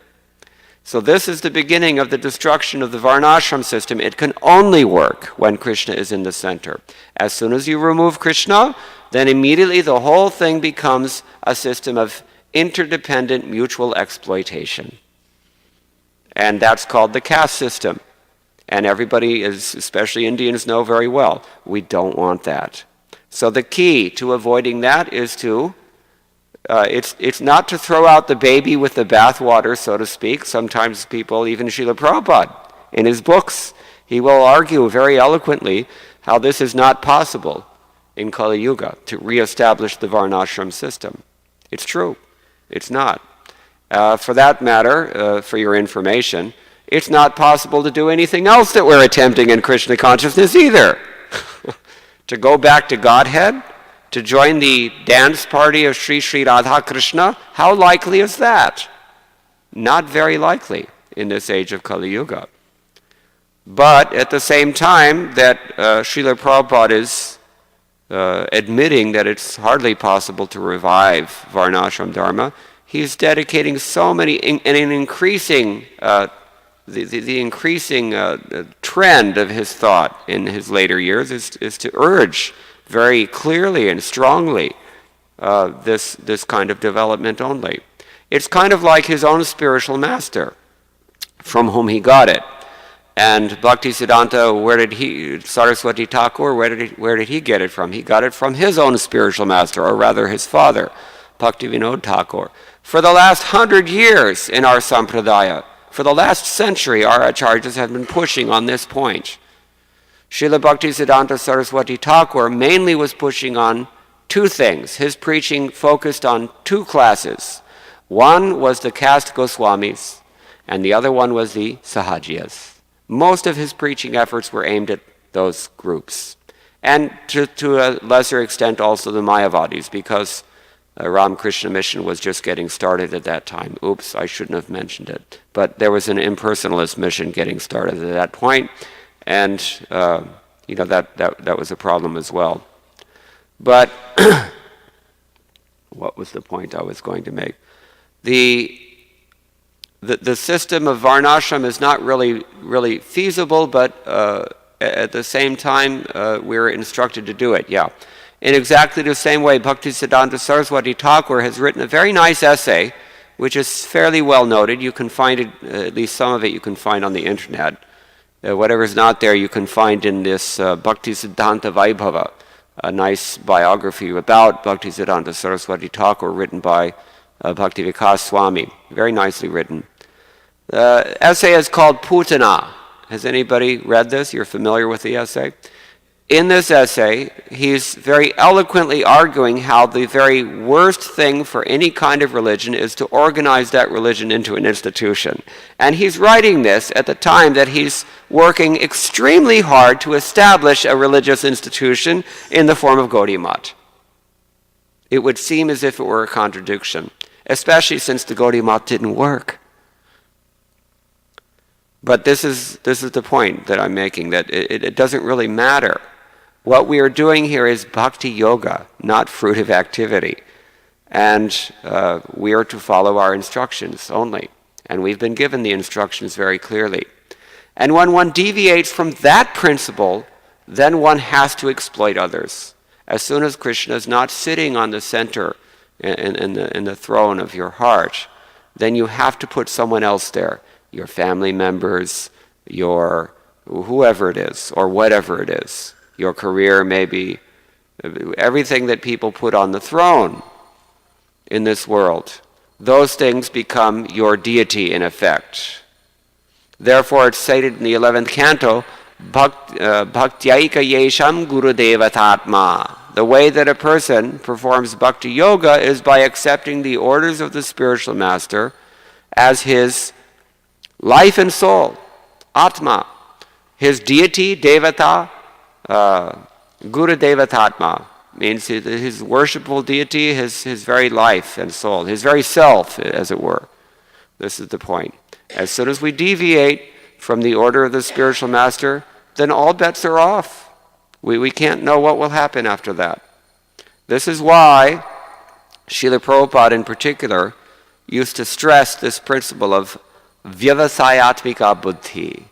So this is the beginning of the destruction of the Varnashram system. It can only work when Krishna is in the center. As soon as you remove Krishna, then immediately the whole thing becomes a system of interdependent mutual exploitation. And that's called the caste system. And everybody, especially Indians, know very well, we don't want that. So the key to avoiding that is to, it's not to throw out the baby with the bathwater, so to speak. Sometimes people, even Srila Prabhupada, in his books, he will argue very eloquently how this is not possible in Kali Yuga, to reestablish the Varnashram system. It's true. It's not. For that matter, for your information, it's not possible to do anything else that we're attempting in Krishna consciousness either. To go back to Godhead, to join the dance party of Sri Sri Radha Krishna, how likely is that? Not very likely in this age of Kali Yuga. But at the same time that Srila Prabhupada is admitting that it's hardly possible to revive Varnashram Dharma, he's dedicating so many, and an increasing, the increasing trend of his thought in his later years is to urge very clearly and strongly this kind of development only. It's kind of like his own spiritual master, from whom he got it. And Bhaktisiddhanta, Saraswati Thakur, where did he get it from? He got it from his own spiritual master, or rather his father, Bhaktivinoda Thakur. For the last 100 years in our sampradaya, for the last century, our acharyas have been pushing on this point. Srila Bhaktisiddhanta Saraswati Thakur mainly was pushing on two things. His preaching focused on two classes. One was the caste Goswamis, and the other one was the Sahajiyas. Most of his preaching efforts were aimed at those groups. And to a lesser extent also the Mayavadis, because Ramakrishna Mission was just getting started at that time. Oops, I shouldn't have mentioned it. But there was an impersonalist mission getting started at that point, and that was a problem as well. But what was the point I was going to make? The system of varnashram is not really feasible, but at the same time we're instructed to do it. Yeah. In exactly the same way, Bhaktisiddhanta Saraswati Thakur has written a very nice essay, which is fairly well noted. You can find it, at least some of it you can find on the internet. Whatever's not there you can find in this Bhaktisiddhanta Vaibhava, a nice biography about Bhaktisiddhanta Saraswati Thakur written by Bhaktivikas Swami. Very nicely written. The essay is called Putana. Has anybody read this? You're familiar with the essay? In this essay, he's very eloquently arguing how the very worst thing for any kind of religion is to organize that religion into an institution. And he's writing this at the time that he's working extremely hard to establish a religious institution in the form of Gaudiya Math. It would seem as if it were a contradiction, especially since the Gaudiya Math didn't work. But this is the point that I'm making, that it doesn't really matter. What we are doing here is bhakti yoga, not fruitive activity. And we are to follow our instructions only. And we've been given the instructions very clearly. And when one deviates from that principle, then one has to exploit others. As soon as Krishna is not sitting on the center in the throne of your heart, then you have to put someone else there. Your family members, your whoever it is, or whatever it is. Your career, maybe, everything that people put on the throne in this world. Those things become your deity in effect. Therefore, it's stated in the 11th canto, Bhaktiyaika yesham gurudevatatma. The way that a person performs bhakti yoga is by accepting the orders of the spiritual master as his life and soul, atma, his deity, devata, Guru Devatatma, means his worshipful deity, his very life and soul, his very self, as it were. This is the point. As soon as we deviate from the order of the spiritual master, then all bets are off. We can't know what will happen after that. This is why Srila Prabhupada in particular used to stress this principle of vyavasayatmika buddhi.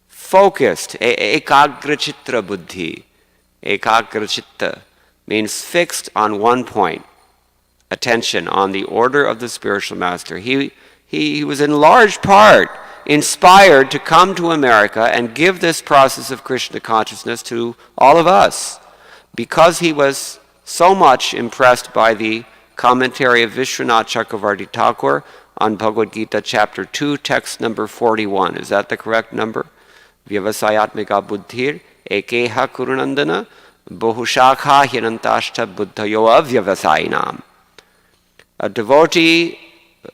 Focused, ekagrachitra buddhi. Ekagrachitta means fixed on one point. Attention on the order of the spiritual master. He was in large part inspired to come to America and give this process of Krishna consciousness to all of us, because he was so much impressed by the commentary of Vishwanath Chakravarti Thakur on Bhagavad Gita chapter 2, text number 41. Is that the correct number? Vyavasayatmika buddhir ekeha kurunandana bahushakha hinantashta buddhayo avyavasainam. A devotee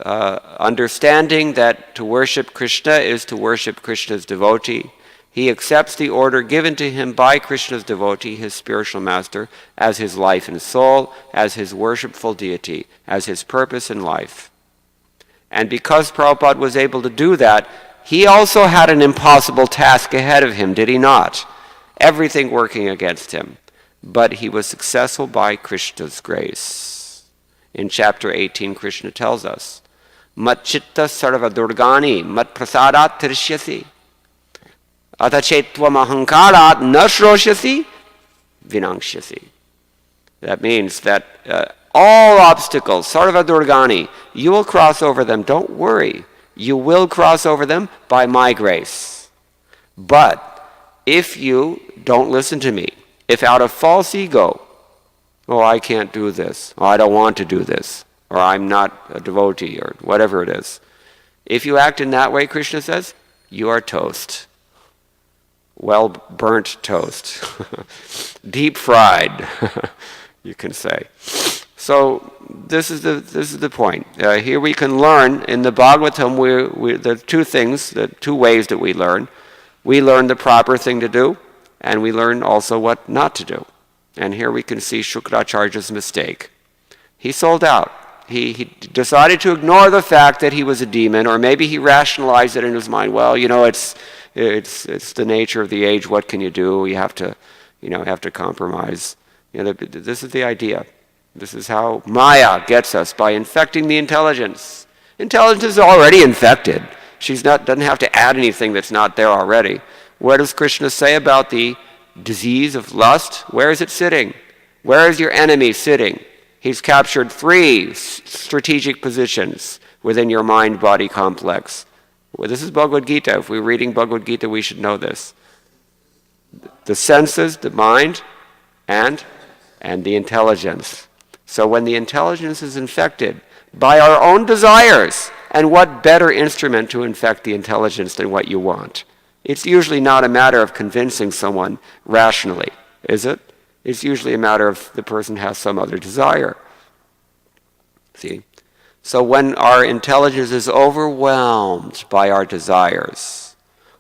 understanding that to worship Krishna is to worship Krishna's devotee, he accepts the order given to him by Krishna's devotee, his spiritual master, as his life and soul, as his worshipful deity, as his purpose in life. And because Prabhupada was able to do that, he also had an impossible task ahead of him, did he not? Everything working against him. But he was successful by Krishna's grace. In chapter 18, Krishna tells us, Mat chitta sarva durgani, mat prasadat tirishyasi, atachetvam ahankarat nashroshasi, vinangshyasi. That means that all obstacles, sarva durgani, you will cross over them. Don't worry. You will cross over them by my grace. But if you don't listen to me, if out of false ego, oh, I can't do this, oh, I don't want to do this, or I'm not a devotee, or whatever it is, if you act in that way, Krishna says, you are toast. Well burnt toast. Deep fried, you can say. So this is the point. Here we can learn in the Bhagavatam. There are two things, the two ways that we learn. We learn the proper thing to do, and we learn also what not to do. And here we can see Shukracharya's mistake. He sold out. He decided to ignore the fact that he was a demon, or maybe he rationalized it in his mind. Well, it's the nature of the age. What can you do? You have to compromise. This is the idea. This is how Maya gets us, by infecting the intelligence. Intelligence is already infected. Doesn't have to add anything that's not there already. What does Krishna say about the disease of lust? Where is it sitting? Where is your enemy sitting? He's captured 3 strategic positions within your mind-body complex. Well, this is Bhagavad Gita. If we're reading Bhagavad Gita, we should know this. The senses, the mind, and the intelligence. So when the intelligence is infected by our own desires, and what better instrument to infect the intelligence than what you want? It's usually not a matter of convincing someone rationally, is it? It's usually a matter of the person has some other desire. See? So when our intelligence is overwhelmed by our desires,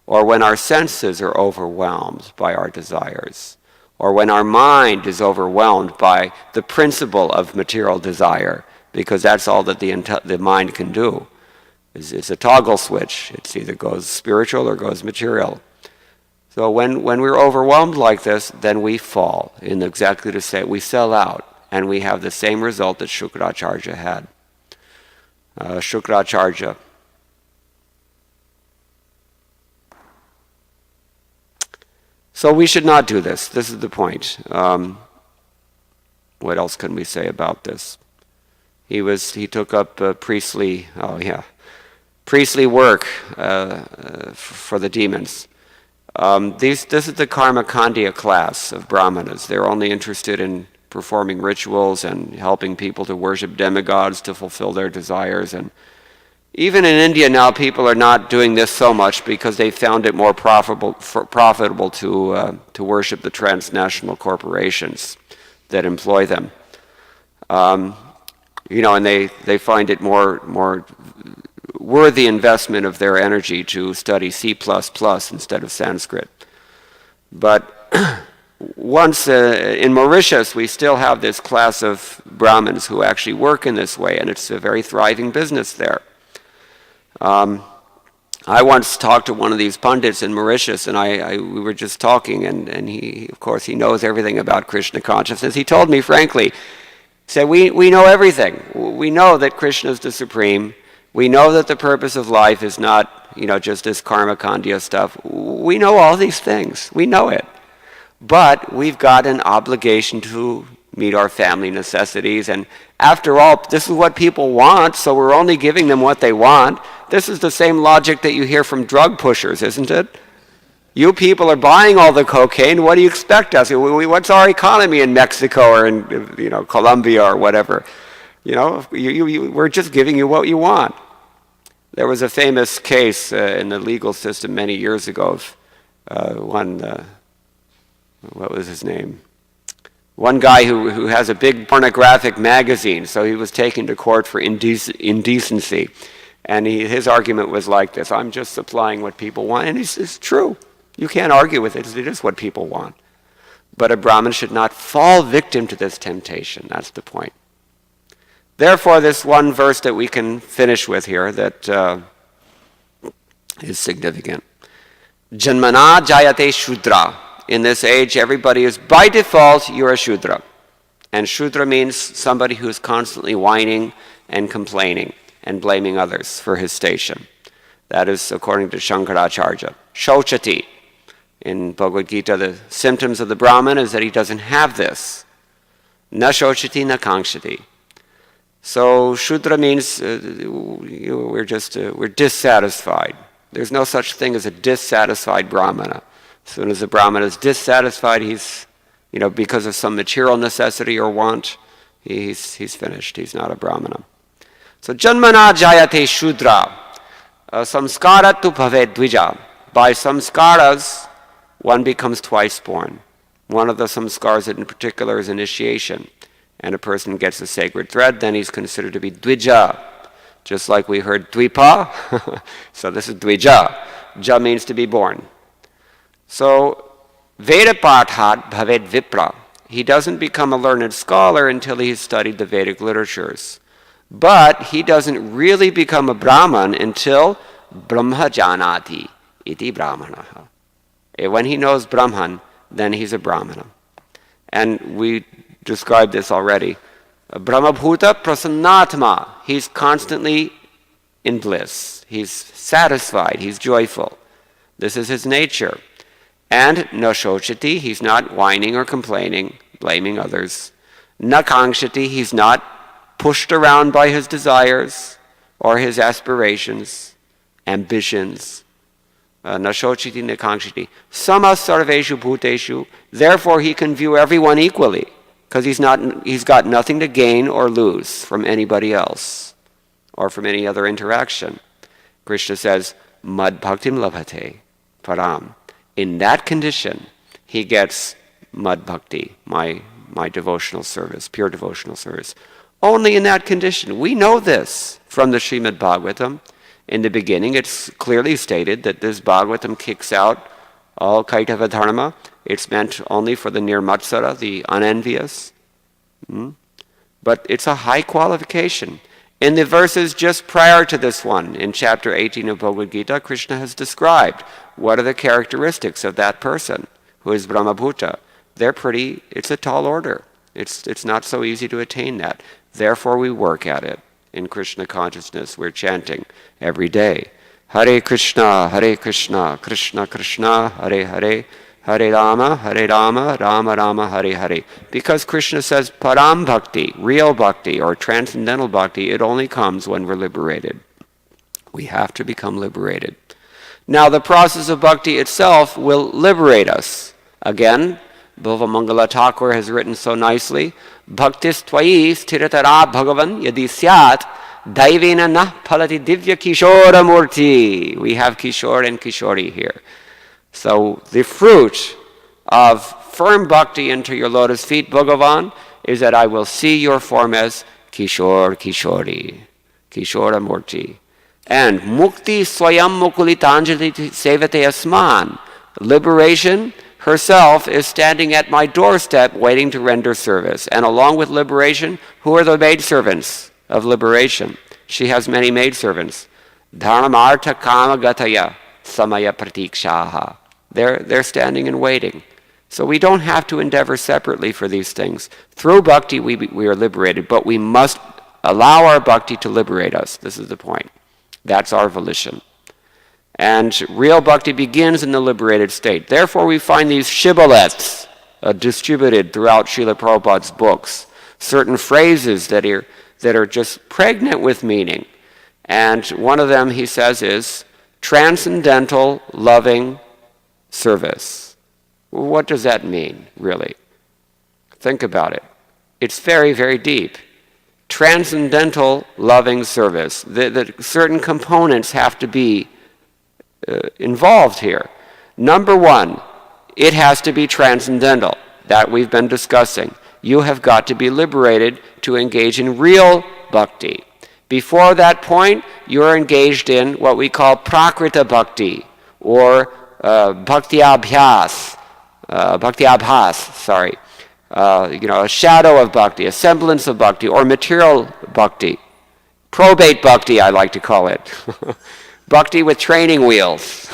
or when our senses are overwhelmed by our desires, or when our mind is overwhelmed by the principle of material desire, because that's all that the mind can do. It's a toggle switch. It either goes spiritual or goes material. So when we're overwhelmed like this, then we fall in exactly the same. We sell out, and we have the same result that Shukracharya had. Shukracharya. So we should not do this. This is the point. What else can we say about this? He took up priestly work for the demons. This is the Karma Kandya class of Brahmanas. They're only interested in performing rituals and helping people to worship demigods to fulfill their desires. And even in India now, people are not doing this so much because they found it more profitable to worship the transnational corporations that employ them. And they find it more worthy investment of their energy to study C++ instead of Sanskrit. But once in Mauritius, we still have this class of Brahmins who actually work in this way, and it's a very thriving business there. I once talked to one of these pundits in Mauritius, and we were just talking, and he, of course, he knows everything about Krishna consciousness. He told me, frankly, he said, we know everything. We know that Krishna is the Supreme. We know that the purpose of life is not, just this karma kandya stuff. We know all these things. We know it. But we've got an obligation to meet our family necessities. And after all, this is what people want, so we're only giving them what they want. This is the same logic that you hear from drug pushers, isn't it? You people are buying all the cocaine. What do you expect us? What's our economy in Mexico or in Colombia or whatever? We're just giving you what you want. There was a famous case in the legal system many years ago of one, what was his name? One guy who has a big pornographic magazine, so he was taken to court for indecency. And his argument was like this: I'm just supplying what people want. And it's true. You can't argue with it. It is what people want. But a Brahmin should not fall victim to this temptation. That's the point. Therefore, this one verse that we can finish with here that is significant. Janmana jayate shudra. In this age, everybody is, by default, you're a shudra. And Shudra means somebody who's constantly whining and complaining and blaming others for his station. That is according to Shankaracharya. Shochati. In Bhagavad Gita, the symptoms of the Brahman is that he doesn't have this. Na shochati na kangshati. So Shudra means we're dissatisfied. There's no such thing as a dissatisfied Brahmana. As soon as the Brahmana is dissatisfied, he's, because of some material necessity or want, he's finished. He's not a Brahmana. So janmana jayate Shudra. Samskara tu bhave dvija. By samskaras, one becomes twice born. One of the samskaras in particular is initiation. And a person gets a sacred thread, then he's considered to be dvija. Just like we heard dvipa, so this is dvija. Ja means to be born. So, Veda Parthat Bhaved Vipra. He doesn't become a learned scholar until he's studied the Vedic literatures. But he doesn't really become a Brahman until Brahma Janati iti Brahmanaha. When he knows Brahman, then he's a Brahmana. And we described this already. Brahmabhuta prasannatma. He's constantly in bliss. He's satisfied. He's joyful. This is his nature. And no shochati. He's not whining or complaining, blaming others. Na kangshati. He's not pushed around by his desires or his aspirations, ambitions. Na shochati na kangshati. Sama sarveshu bhuteshu. Therefore he can view everyone equally. Because he's got nothing to gain or lose from anybody else or from any other interaction. Krishna says, Mad bhaktim labhate param. In that condition, he gets mad bhakti, my devotional service, pure devotional service. Only in that condition. We know this from the Srimad Bhagavatam. In the beginning, it's clearly stated that this Bhagavatam kicks out all kaitava dharma. It's meant only for the nirmatsara, the unenvious. But it's a high qualification. In the verses just prior to this one, in chapter 18 of Bhagavad Gita, Krishna has described what are the characteristics of that person who is Brahmabhuta. It's a tall order. It's not so easy to attain that. Therefore we work at it. In Krishna consciousness, we're chanting every day. Hare Krishna, Krishna Krishna, Hare Hare, Hare Rama, Rama Rama, Hare Hare. Because Krishna says param bhakti, real bhakti, or transcendental bhakti, it only comes when we're liberated. We have to become liberated. Now the process of bhakti itself will liberate us. Again, Bhava Mangala Thakur has written so nicely, Bhaktis tvayi sthiratara bhagavan yadi syat daivena nah phalati divya kishora murti. We have Kishore and Kishori here. So the fruit of firm bhakti into your lotus feet, Bhagavan, is that I will see your form as Kishore, Kishori, Kishora Murti. And Mukti Swayam Mukulitanjali Sevate Asman. Liberation herself is standing at my doorstep waiting to render service. And along with liberation, who are the maidservants of liberation? She has many maidservants. Dharmartha Kama Gataya Samaya Pratikshaha. They're standing and waiting. So we don't have to endeavor separately for these things. Through bhakti, we are liberated, but we must allow our bhakti to liberate us. This is the point. That's our volition. And real bhakti begins in the liberated state. Therefore, we find these shibboleths distributed throughout Srila Prabhupada's books. Certain phrases that are just pregnant with meaning. And one of them, he says, is transcendental loving service. What does that mean, really? Think about it. It's very, very deep. Transcendental loving service. The certain components have to be involved here. Number one, it has to be transcendental. That we've been discussing. You have got to be liberated to engage in real bhakti. Before that point, you're engaged in what we call prakrita bhakti, or bhakti abhas, a shadow of bhakti, a semblance of bhakti, or material bhakti. Probate bhakti, I like to call it. Bhakti with training wheels.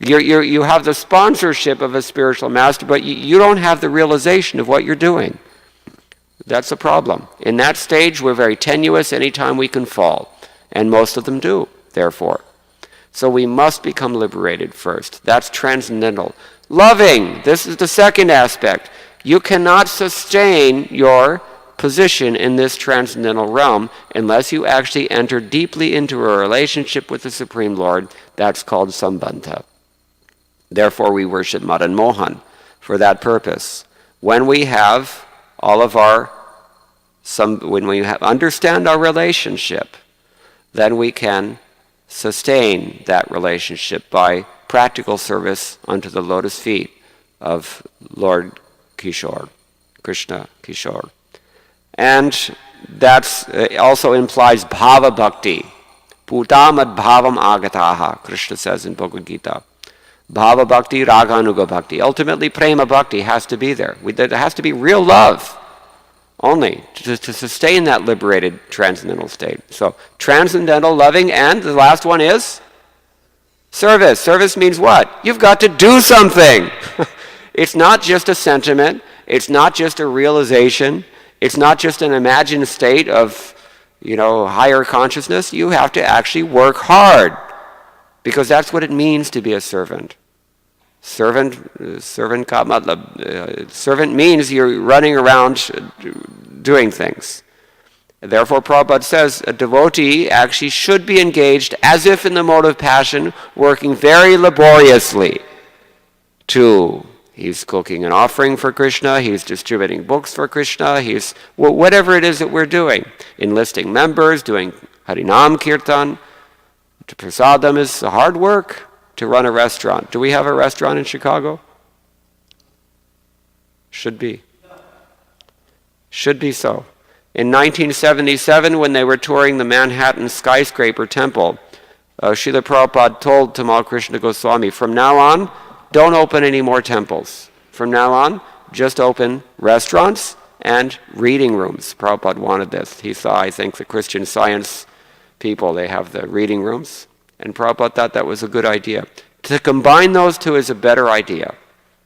You have the sponsorship of a spiritual master, but you don't have the realization of what you're doing. That's the problem. In that stage, we're very tenuous anytime we can fall. And most of them do, therefore. So we must become liberated first. That's transcendental. Loving, this is the second aspect. You cannot sustain your position in this transcendental realm unless you actually enter deeply into a relationship with the Supreme Lord. That's called Sambandha. Therefore, we worship Madan Mohan for that purpose. When we have all of our, understand our relationship, then we can sustain that relationship by practical service unto the lotus feet of Lord Kishore, Krishna Kishore. And that also implies bhava bhakti. Putamad bhavam agataha, Krishna says in Bhagavad Gita. Bhava bhakti, raganuga bhakti. Ultimately, prema bhakti has to be there. There has to be real love only to sustain that liberated transcendental state. So, transcendental, loving, and the last one is service. Service means what? You've got to do something. It's not just a sentiment. It's not just a realization. It's not just an imagined state of, higher consciousness. You have to actually work hard, because that's what it means to be a servant. Servant means you're running around doing things. Therefore, Prabhupada says a devotee actually should be engaged as if in the mode of passion, working very laboriously. He's cooking an offering for Krishna, he's distributing books for Krishna, he's whatever it is that we're doing. Enlisting members, doing Harinam Kirtan. Prasadam is hard work to run a restaurant. Do we have a restaurant in Chicago? Should be. Should be so. In 1977, when they were touring the Manhattan Skyscraper Temple, Srila Prabhupada told Tamal Krishna Goswami, from now on, don't open any more temples. From now on, just open restaurants and reading rooms. Prabhupada wanted this. He saw, I think, the Christian Science people, they have the reading rooms. And Prabhupada thought that was a good idea. To combine those two is a better idea.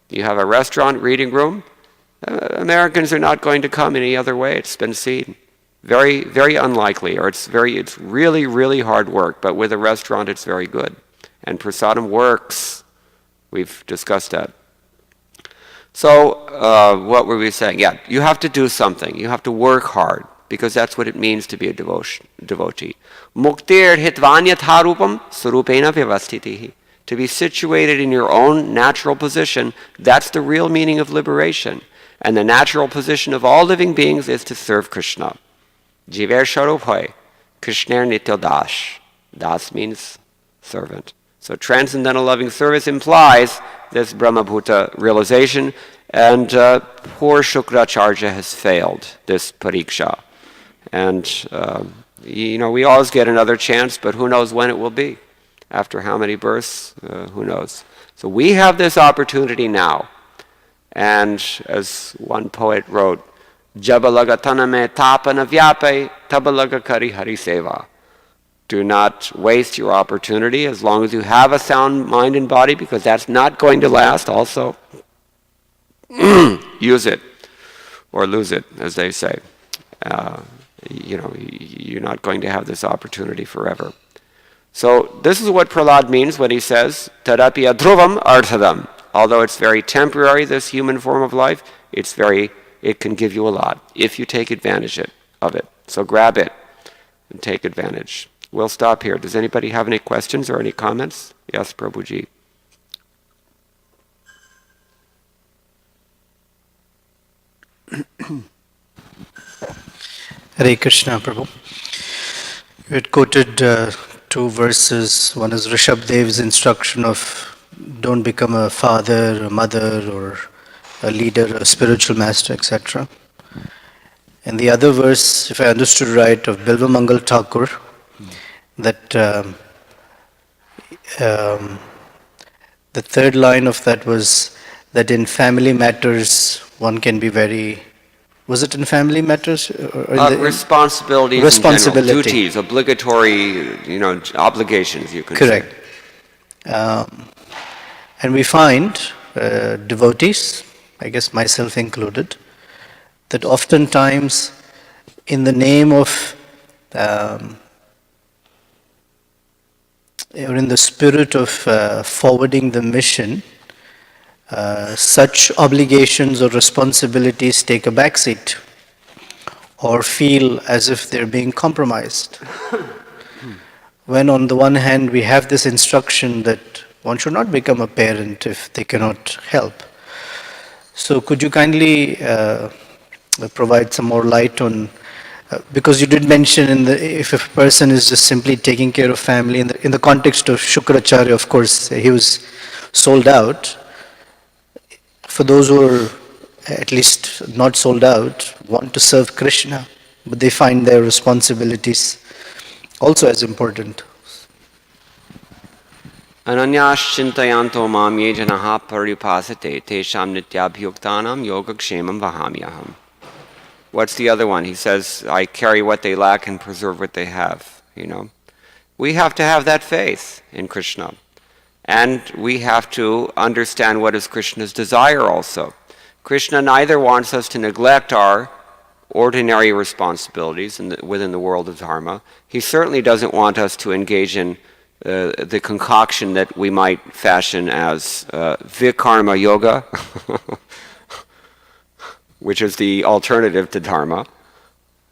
You have a restaurant, reading room. Americans are not going to come any other way. It's been seen. Very, very unlikely, or it's really, really hard work. But with a restaurant, it's very good. And prasadam works. We've discussed that. So, what were we saying? Yeah, you have to do something. You have to work hard, because that's what it means to be a devotee. Muktir hitvanyatharupam surupena vyavastitihi. To be situated in your own natural position, that's the real meaning of liberation. And the natural position of all living beings is to serve Krishna. Jiver sharup hoy, Krishner nityo das. Das means servant. So transcendental loving service implies this Brahmabhuta realization, and poor Shukracharya has failed this pariksha. And, we always get another chance, but who knows when it will be. After how many births, who knows. So we have this opportunity now. And as one poet wrote, Jabalaga taname tapana vyape, tabalaga kari hari seva. Do not waste your opportunity as long as you have a sound mind and body, because that's not going to last also. Use it or lose it, as they say. You're not going to have this opportunity forever. So this is what Prahlad means when he says, Tadapi adhruvam arthadam. Although it's very temporary, this human form of life, it can give you a lot if you take advantage of it. So grab it and take advantage. We'll stop here. Does anybody have any questions or any comments? Yes, Prabhuji. Hare Krishna, Prabhu. You had quoted two verses. One is Rishabh Dev's instruction of don't become a father, a mother, or a leader, a spiritual master, etc. And the other verse, if I understood right, of Bilva Mangal Thakur, that the third line of that was that in family matters one can be very... Was it in family matters? Or responsibilities in general, duties, obligatory, obligations, you can Correct. say. And we find devotees, I guess myself included, that oftentimes in the name of or in the spirit of forwarding the mission, such obligations or responsibilities take a backseat or feel as if they're being compromised. When on the one hand we have this instruction that one should not become a parent if they cannot help. So could you kindly provide some more light on, because you did mention if a person is just simply taking care of family, in the context of Shukracharya, of course, he was sold out. For those who are at least not sold out, want to serve Krishna, but they find their responsibilities also as important. Ananyas chintayanto mam ye janaha paripasate tesham nityabhyuktanam yogakshemam vahamyaham. What's the other one? He says, I carry what they lack and preserve what they have. We have to have that faith in Krishna. And we have to understand what is Krishna's desire also. Krishna neither wants us to neglect our ordinary responsibilities within the world of Dharma. He certainly doesn't want us to engage in the concoction that we might fashion as Vikarma Yoga, which is the alternative to Dharma.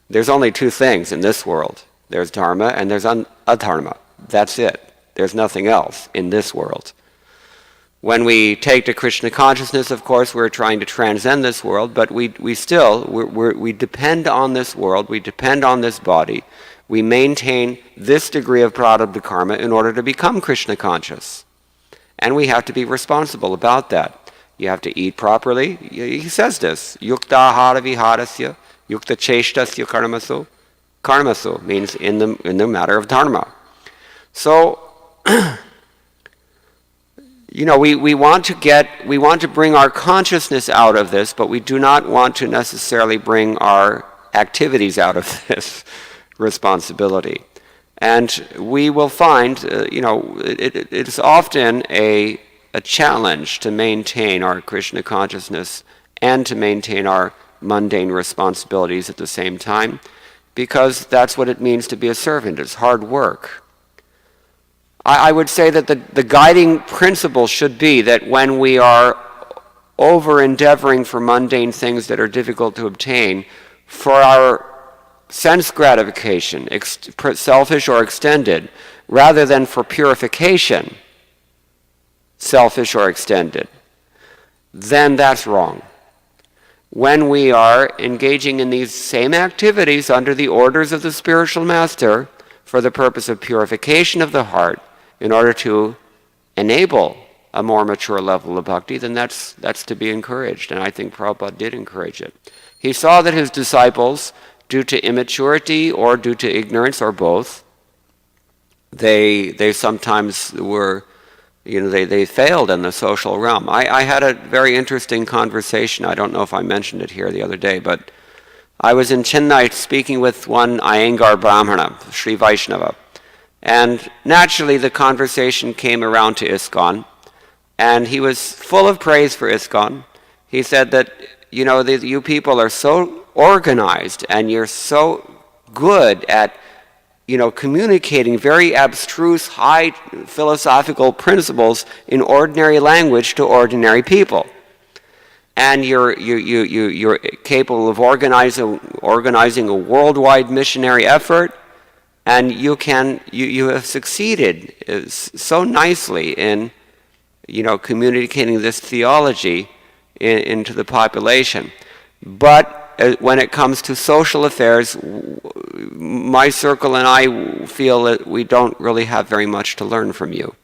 There's only two things in this world. There's Dharma and there's Adharma. That's it. There's nothing else in this world. When we take to Krishna consciousness, of course, we're trying to transcend this world, but we depend on this world, we depend on this body. We maintain this degree of prarabdha karma in order to become Krishna conscious. And we have to be responsible about that. You have to eat properly. He says this, yukta ahara viharasya, yukta cheshtasya karmasu. Karmasu means in the matter of dharma. So, we want to bring our consciousness out of this, but we do not want to necessarily bring our activities out of this responsibility. And we will find, it's often a challenge to maintain our Krishna consciousness and to maintain our mundane responsibilities at the same time, because that's what it means to be a servant. It's hard work. I would say that the guiding principle should be that when we are over-endeavoring for mundane things that are difficult to obtain, for our sense gratification, selfish or extended, rather than for purification, selfish or extended, then that's wrong. When we are engaging in these same activities under the orders of the spiritual master for the purpose of purification of the heart, in order to enable a more mature level of bhakti, then that's to be encouraged. And I think Prabhupada did encourage it. He saw that his disciples, due to immaturity or due to ignorance or both, they sometimes were, they failed in the social realm. I had a very interesting conversation. I don't know if I mentioned it here the other day, but I was in Chennai speaking with one Iyengar Brahmana, Sri Vaishnava. And naturally the conversation came around to Iskcon, and he was full of praise for Iskcon. He said that, you people are so organized and you're so good at, communicating very abstruse, high philosophical principles in ordinary language to ordinary people. And you're capable of organizing a worldwide missionary effort. And you have succeeded so nicely in, communicating this theology into the population. But when it comes to social affairs, my circle and I feel that we don't really have very much to learn from you.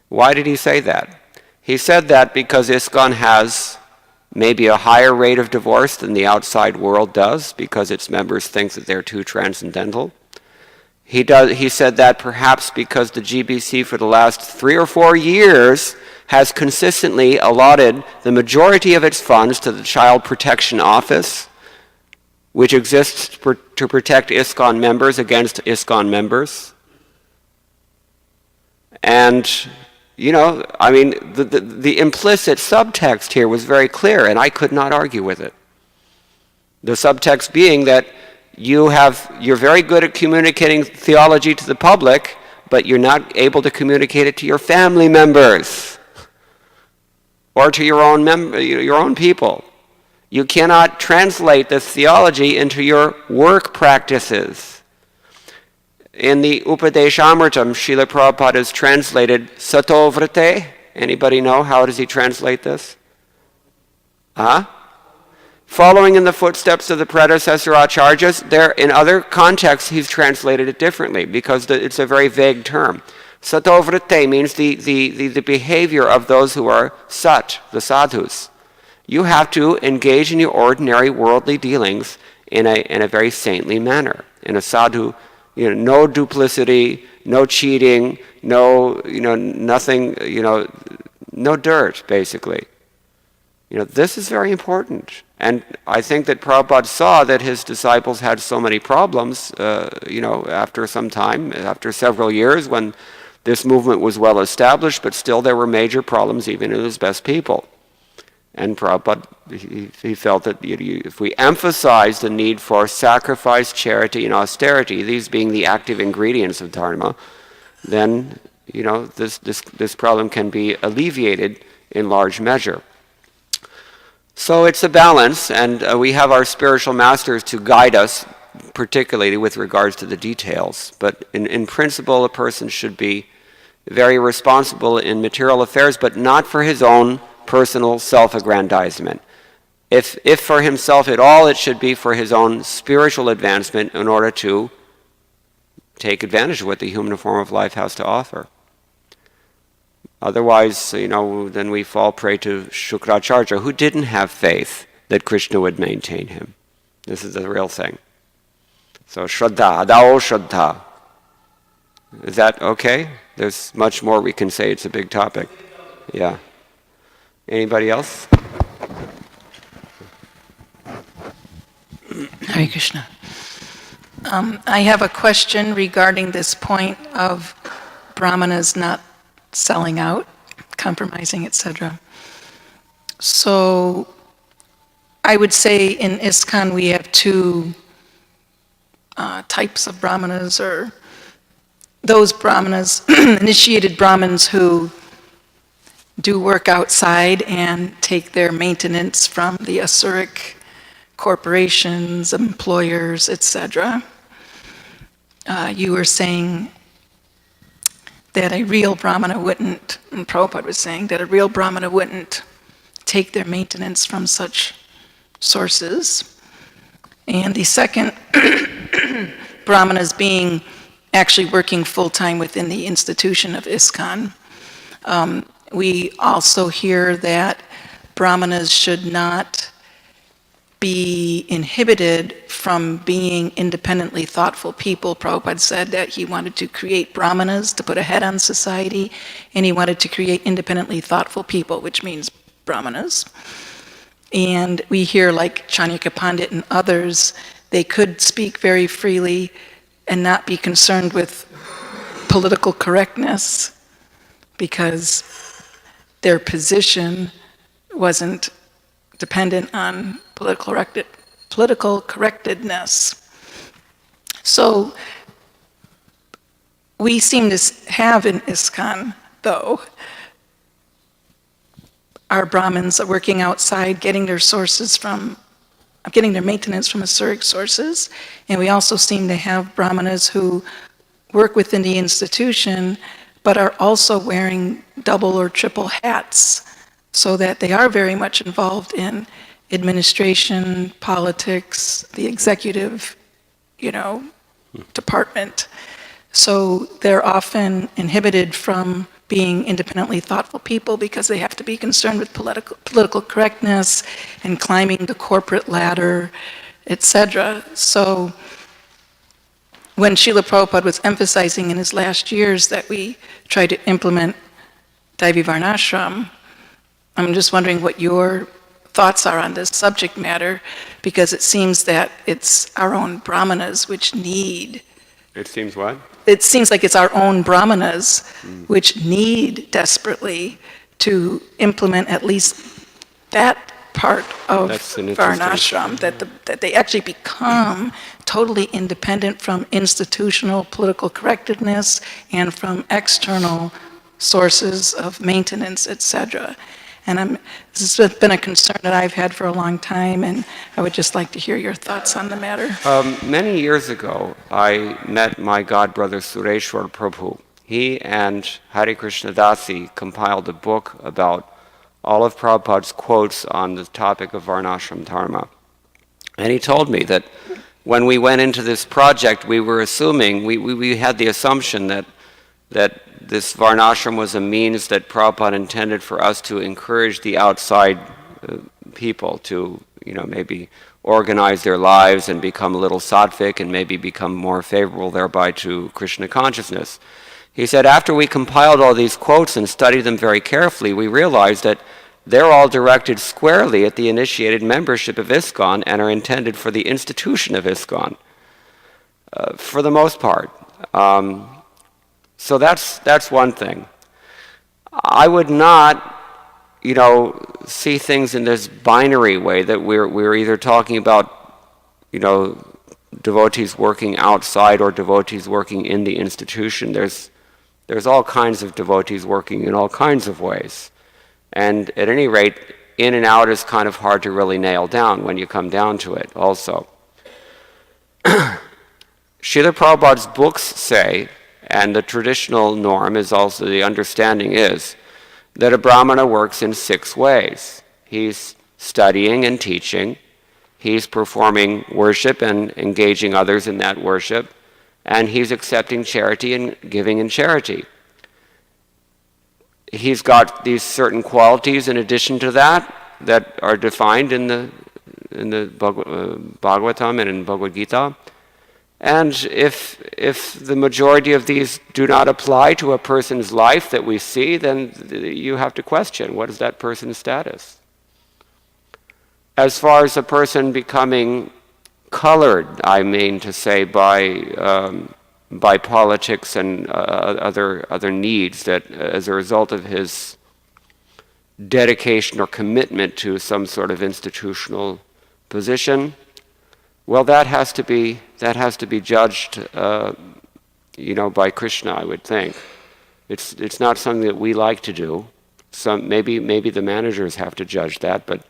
Why did he say that? He said that because Iskcon has maybe a higher rate of divorce than the outside world does, because its members think that they're too transcendental. He said that perhaps because the GBC for the last 3 or 4 years has consistently allotted the majority of its funds to the Child Protection Office, which exists to protect Iskcon members against Iskcon members. And the implicit subtext here was very clear, and I could not argue with it. The subtext being that you're very good at communicating theology to the public, but you're not able to communicate it to your family members or to your own people. You cannot translate this theology into your work practices. In the Upadeshamritam, Srila Prabhupada has translated Sato Vrite. Anybody know how does he translate this? Following in the footsteps of the predecessor acharyas, there in other contexts he's translated it differently because it's a very vague term. Sato Vrite means the behavior of those who are sat, the sadhus. You have to engage in your ordinary worldly dealings in a very saintly manner. In a sadhu, no duplicity, no cheating, nothing, no dirt, basically. This is very important. And I think that Prabhupada saw that his disciples had so many problems, after some time, after several years when this movement was well established, but still there were major problems even in his best people. And Prabhupada, he felt that if we emphasize the need for sacrifice, charity, and austerity, these being the active ingredients of Dharma, then this problem can be alleviated in large measure. So it's a balance, and we have our spiritual masters to guide us, particularly with regards to the details. But in principle, a person should be very responsible in material affairs, but not for his own personal self-aggrandizement. If for himself at all, it should be for his own spiritual advancement in order to take advantage of what the human form of life has to offer. Otherwise, then we fall prey to Shukracharya, who didn't have faith that Krishna would maintain him. This is the real thing. So Shraddha, Adao Shraddha. Is that okay? There's much more we can say. It's a big topic. Yeah. Anybody else? Hare Krishna. I have a question regarding this point of brahmanas not selling out, compromising, etc. So I would say in Iskcon we have two types of brahmanas, or those brahmanas, initiated brahmins who do work outside and take their maintenance from the asuric corporations, employers, etc. You were saying that a real brahmana wouldn't, and Prabhupada was saying that a real brahmana wouldn't take their maintenance from such sources. And the second, brahmanas being actually working full-time within the institution of Iskcon. We also hear that brahmanas should not be inhibited from being independently thoughtful people. Prabhupada said that he wanted to create brahmanas to put a head on society, and he wanted to create independently thoughtful people, which means brahmanas. And we hear like Chanakya Pandit and others, they could speak very freely and not be concerned with political correctness because their position wasn't dependent on political correctedness. So we seem to have in Iskcon, though, our Brahmins are working outside, getting their maintenance from asuric sources, and we also seem to have Brahmanas who work within the institution, but are also wearing double or triple hats, so that they are very much involved in administration, politics, the executive, department. So they're often inhibited from being independently thoughtful people because they have to be concerned with political correctness and climbing the corporate ladder, etc. So when Srila Prabhupada was emphasizing in his last years that we try to implement Daivi Varnashram, I'm just wondering what your thoughts are on this subject matter, because it seems that it's our own brahmanas which need. It seems what? It seems like it's our own brahmanas which need desperately to implement at least that part of That's an interesting- Varnashram, that they actually become totally independent from institutional political correctness and from external sources of maintenance, etc. And this has been a concern that I've had for a long time, and I would just like to hear your thoughts on the matter. Many years ago, I met my godbrother Sureshwar Prabhu. He and Hare Krishna Dasi compiled a book about all of Prabhupada's quotes on the topic of Varnashram Dharma. And he told me that when we went into this project, we were assuming, we had the assumption that this Varnashram was a means that Prabhupada intended for us to encourage the outside people to, maybe organize their lives and become a little sattvic and maybe become more favorable thereby to Krishna consciousness. He said, after we compiled all these quotes and studied them very carefully, we realized that they're all directed squarely at the initiated membership of Iskcon and are intended for the institution of Iskcon, for the most part. So that's one thing. I would not, see things in this binary way that we're either talking about, devotees working outside or devotees working in the institution. There's all kinds of devotees working in all kinds of ways. And at any rate, in and out is kind of hard to really nail down when you come down to it also. Srila Prabhupada's books say, and the traditional norm is also, the understanding is, that a brahmana works in 6 ways. He's studying and teaching, he's performing worship and engaging others in that worship, and he's accepting charity and giving in charity. He's got these certain qualities in addition to that are defined in the Bhagavatam and in Bhagavad Gita. And if the majority of these do not apply to a person's life that we see, then you have to question, what is that person's status? As far as a person becoming colored, I mean to say, by politics and other needs, that as a result of his dedication or commitment to some sort of institutional position, well, that has to be judged, by Krishna, I would think. It's not something that we like to do. Maybe the managers have to judge that, but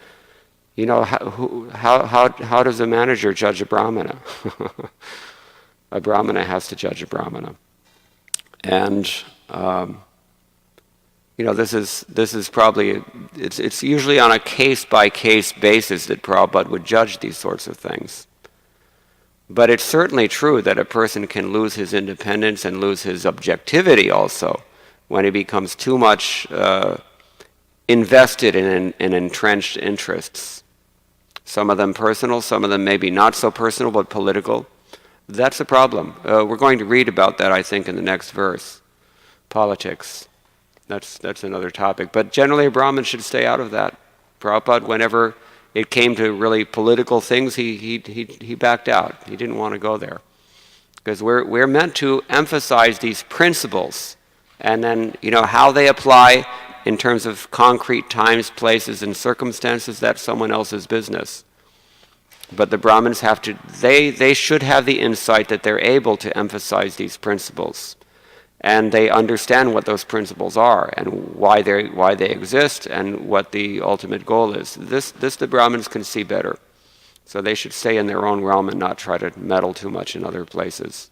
how does a manager judge a brahmana? A brahmana has to judge a brahmana, and this is probably it's usually on a case-by-case basis that Prabhupada would judge these sorts of things. But it's certainly true that a person can lose his independence and lose his objectivity also when he becomes too much invested in entrenched interests. Some of them personal, some of them maybe not so personal but political. That's a problem. We're going to read about that, I think, in the next verse. Politics. That's another topic. But generally a Brahmin should stay out of that. Prabhupada, whenever it came to really political things, he backed out. He didn't want to go there. Because we're meant to emphasize these principles, and then how they apply in terms of concrete times, places, and circumstances, that's someone else's business. But the Brahmins they should have the insight that they're able to emphasize these principles. And they understand what those principles are and why they exist and what the ultimate goal is. This the Brahmins can see better. So they should stay in their own realm and not try to meddle too much in other places.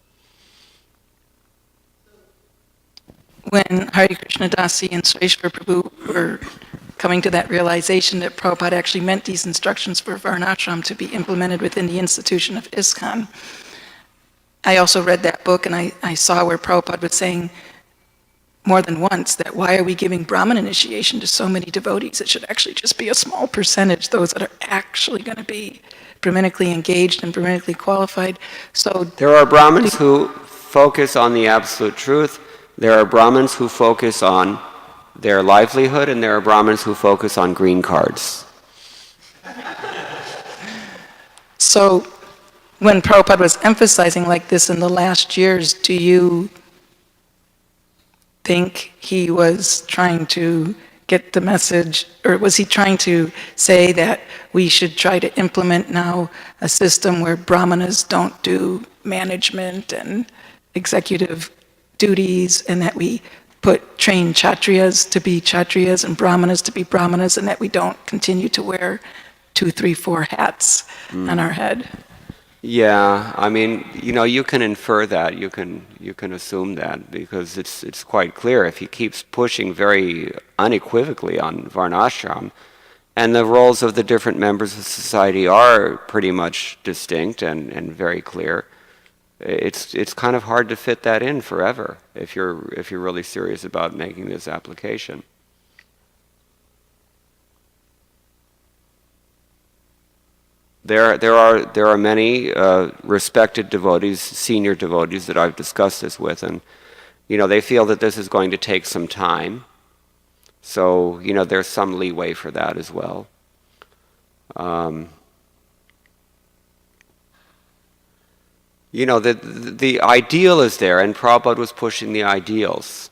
When Hare Krishna Dasi and Sureshwar Prabhu were coming to that realization that Prabhupada actually meant these instructions for Varnashram to be implemented within the institution of Iskcon, I also read that book, and I saw where Prabhupada was saying more than once that why are we giving Brahmin initiation to so many devotees? It should actually just be a small percentage, those that are actually going to be Brahminically engaged and Brahminically qualified. So there are Brahmins who focus on the absolute truth. There are Brahmins who focus on their livelihood, and there are Brahmins who focus on green cards. So when Prabhupada was emphasizing like this in the last years, do you think he was trying to get the message, or was he trying to say that we should try to implement now a system where brahmanas don't do management and executive duties, and that we train kshatriyas to be kshatriyas and brahmanas to be brahmanas, and that we don't continue to wear 2, 3, 4 hats on our head? Yeah, I mean, you can infer that, you can assume that, because it's quite clear if he keeps pushing very unequivocally on varnashram, and the roles of the different members of society are pretty much distinct and very clear. It's kind of hard to fit that in forever if you're really serious about making this application. There are many respected devotees, senior devotees that I've discussed this with, and they feel that this is going to take some time. So there's some leeway for that as well. The ideal is there, and Prabhupada was pushing the ideals.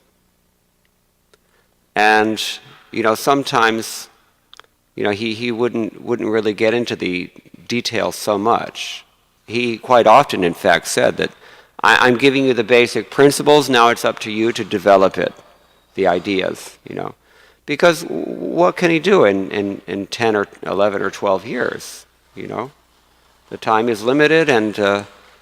And sometimes he wouldn't really get into the details so much. He quite often, in fact, said that I'm giving you the basic principles, now it's up to you to develop it, the ideas, Because what can he do in 10 or 11 or 12 years, The time is limited, and,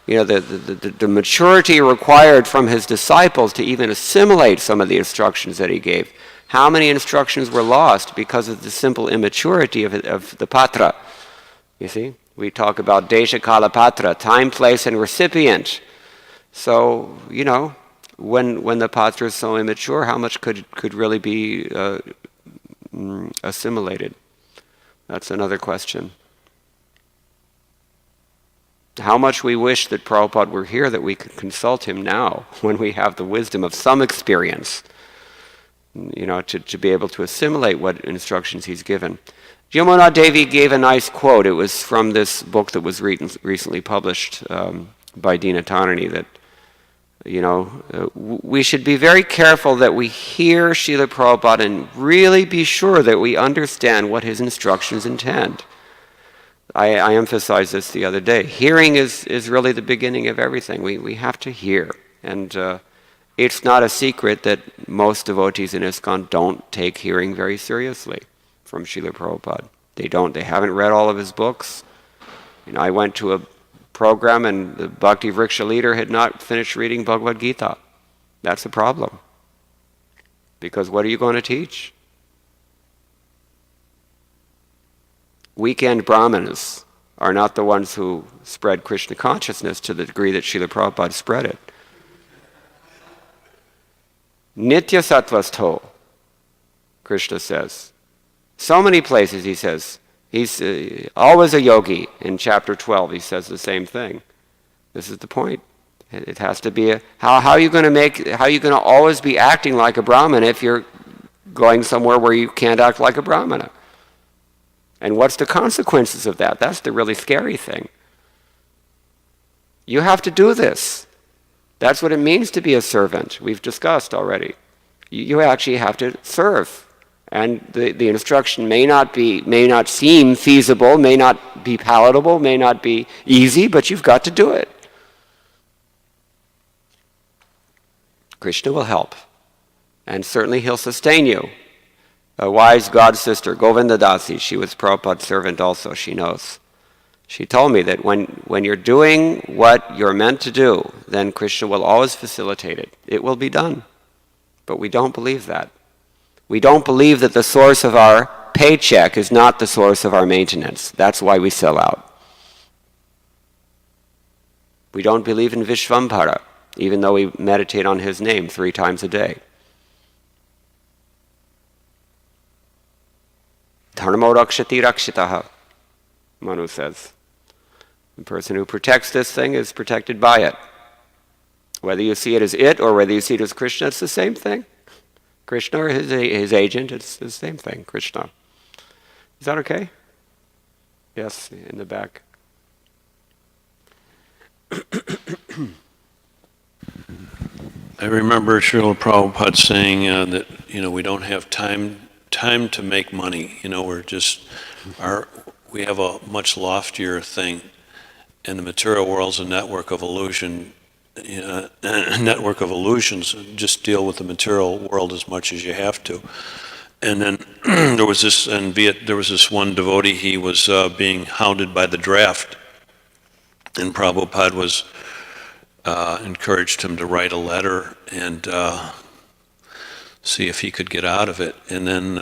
the maturity required from his disciples to even assimilate some of the instructions that he gave. How many instructions were lost because of the simple immaturity of the patra? You see, we talk about desha kala patra, time, place, and recipient. So, when the patra is so immature, how much could really be assimilated? That's another question. How much we wish that Prabhupada were here, that we could consult him now, when we have the wisdom of some experience, to be able to assimilate what instructions he's given. Yamuna Devi gave a nice quote. It was from this book that was recently published by Dina Tanani, that, we should be very careful that we hear Srila Prabhupada and really be sure that we understand what his instructions intend. I emphasized this the other day. Hearing is really the beginning of everything. We have to hear. And it's not a secret that most devotees in Iskcon don't take hearing very seriously from Srila Prabhupada. They don't. They haven't read all of his books. I went to a program and the Bhakti Vriksha leader had not finished reading Bhagavad Gita. That's a problem. Because what are you going to teach? Weekend brahmanas are not the ones who spread Krishna consciousness to the degree that Srila Prabhupada spread it. Nitya sattvastho, Krishna says. So many places he says. He's always a yogi. In chapter 12 he says the same thing. This is the point. It has to be how are you going to always be acting like a brahmana if you're going somewhere where you can't act like a brahmana? And what's the consequences of that? That's the really scary thing. You have to do this. That's what it means to be a servant. We've discussed already. You actually have to serve. And the instruction may not seem feasible, may not be palatable, may not be easy, but you've got to do it. Krishna will help. And certainly he'll sustain you. A wise god sister, Govinda Dasi, she was Prabhupada's servant also, she knows. She told me that when you're doing what you're meant to do, then Krishna will always facilitate it. It will be done. But we don't believe that. We don't believe that the source of our paycheck is not the source of our maintenance. That's why we sell out. We don't believe in Vishvambhara, even though we meditate on his name 3 times a day. Dharmo rakshati rakshitaha, Manu says. The person who protects this thing is protected by it. Whether you see it as it or whether you see it as Krishna, it's the same thing. Krishna or his agent, it's the same thing, Krishna. Is that okay? Yes, in the back. I remember Srila Prabhupada saying that we don't have time time to make money. You know, we have a much loftier thing, and the material world's a network of illusion. Network of illusions. Just deal with the material world as much as you have to. And then there was this one devotee. He was being hounded by the draft, and Prabhupada was encouraged him to write a letter and see if he could get out of it. And then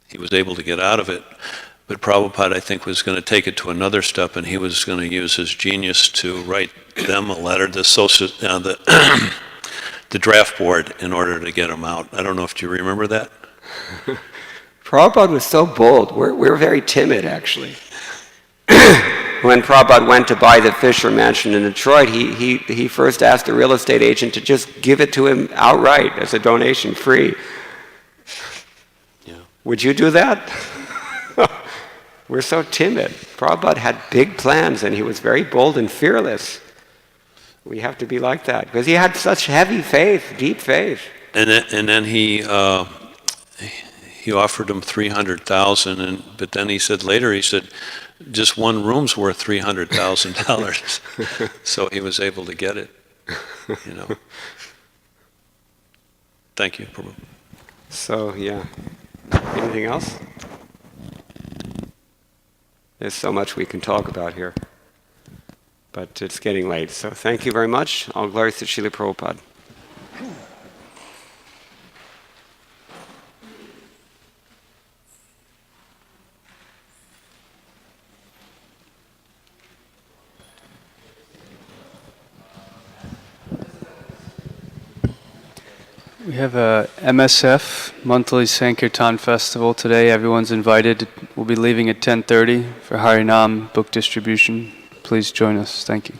he was able to get out of it. But Prabhupada, I think, was going to take it to another step, and he was going to use his genius to write them a letter, the draft board, in order to get him out. I don't know if you remember that. Prabhupada was so bold. We're very timid, actually. When Prabhupada went to buy the Fisher Mansion in Detroit, he first asked the real estate agent to just give it to him outright as a donation, free. Yeah. Would you do that? We're so timid. Prabhupada had big plans, and he was very bold and fearless. We have to be like that, because he had such heavy faith, deep faith. And then he offered him $300,000, but then he said, just one room's worth $300,000. So he was able to get it, you know. Thank you, Prabhu. So, yeah. Anything else? There's so much we can talk about here. But it's getting late, so thank you very much. All glories to Srila Prabhupada. We have a MSF monthly Sankirtan festival today. Everyone's invited. We'll be leaving at 10:30 for Harinam book distribution. Please join us. Thank you.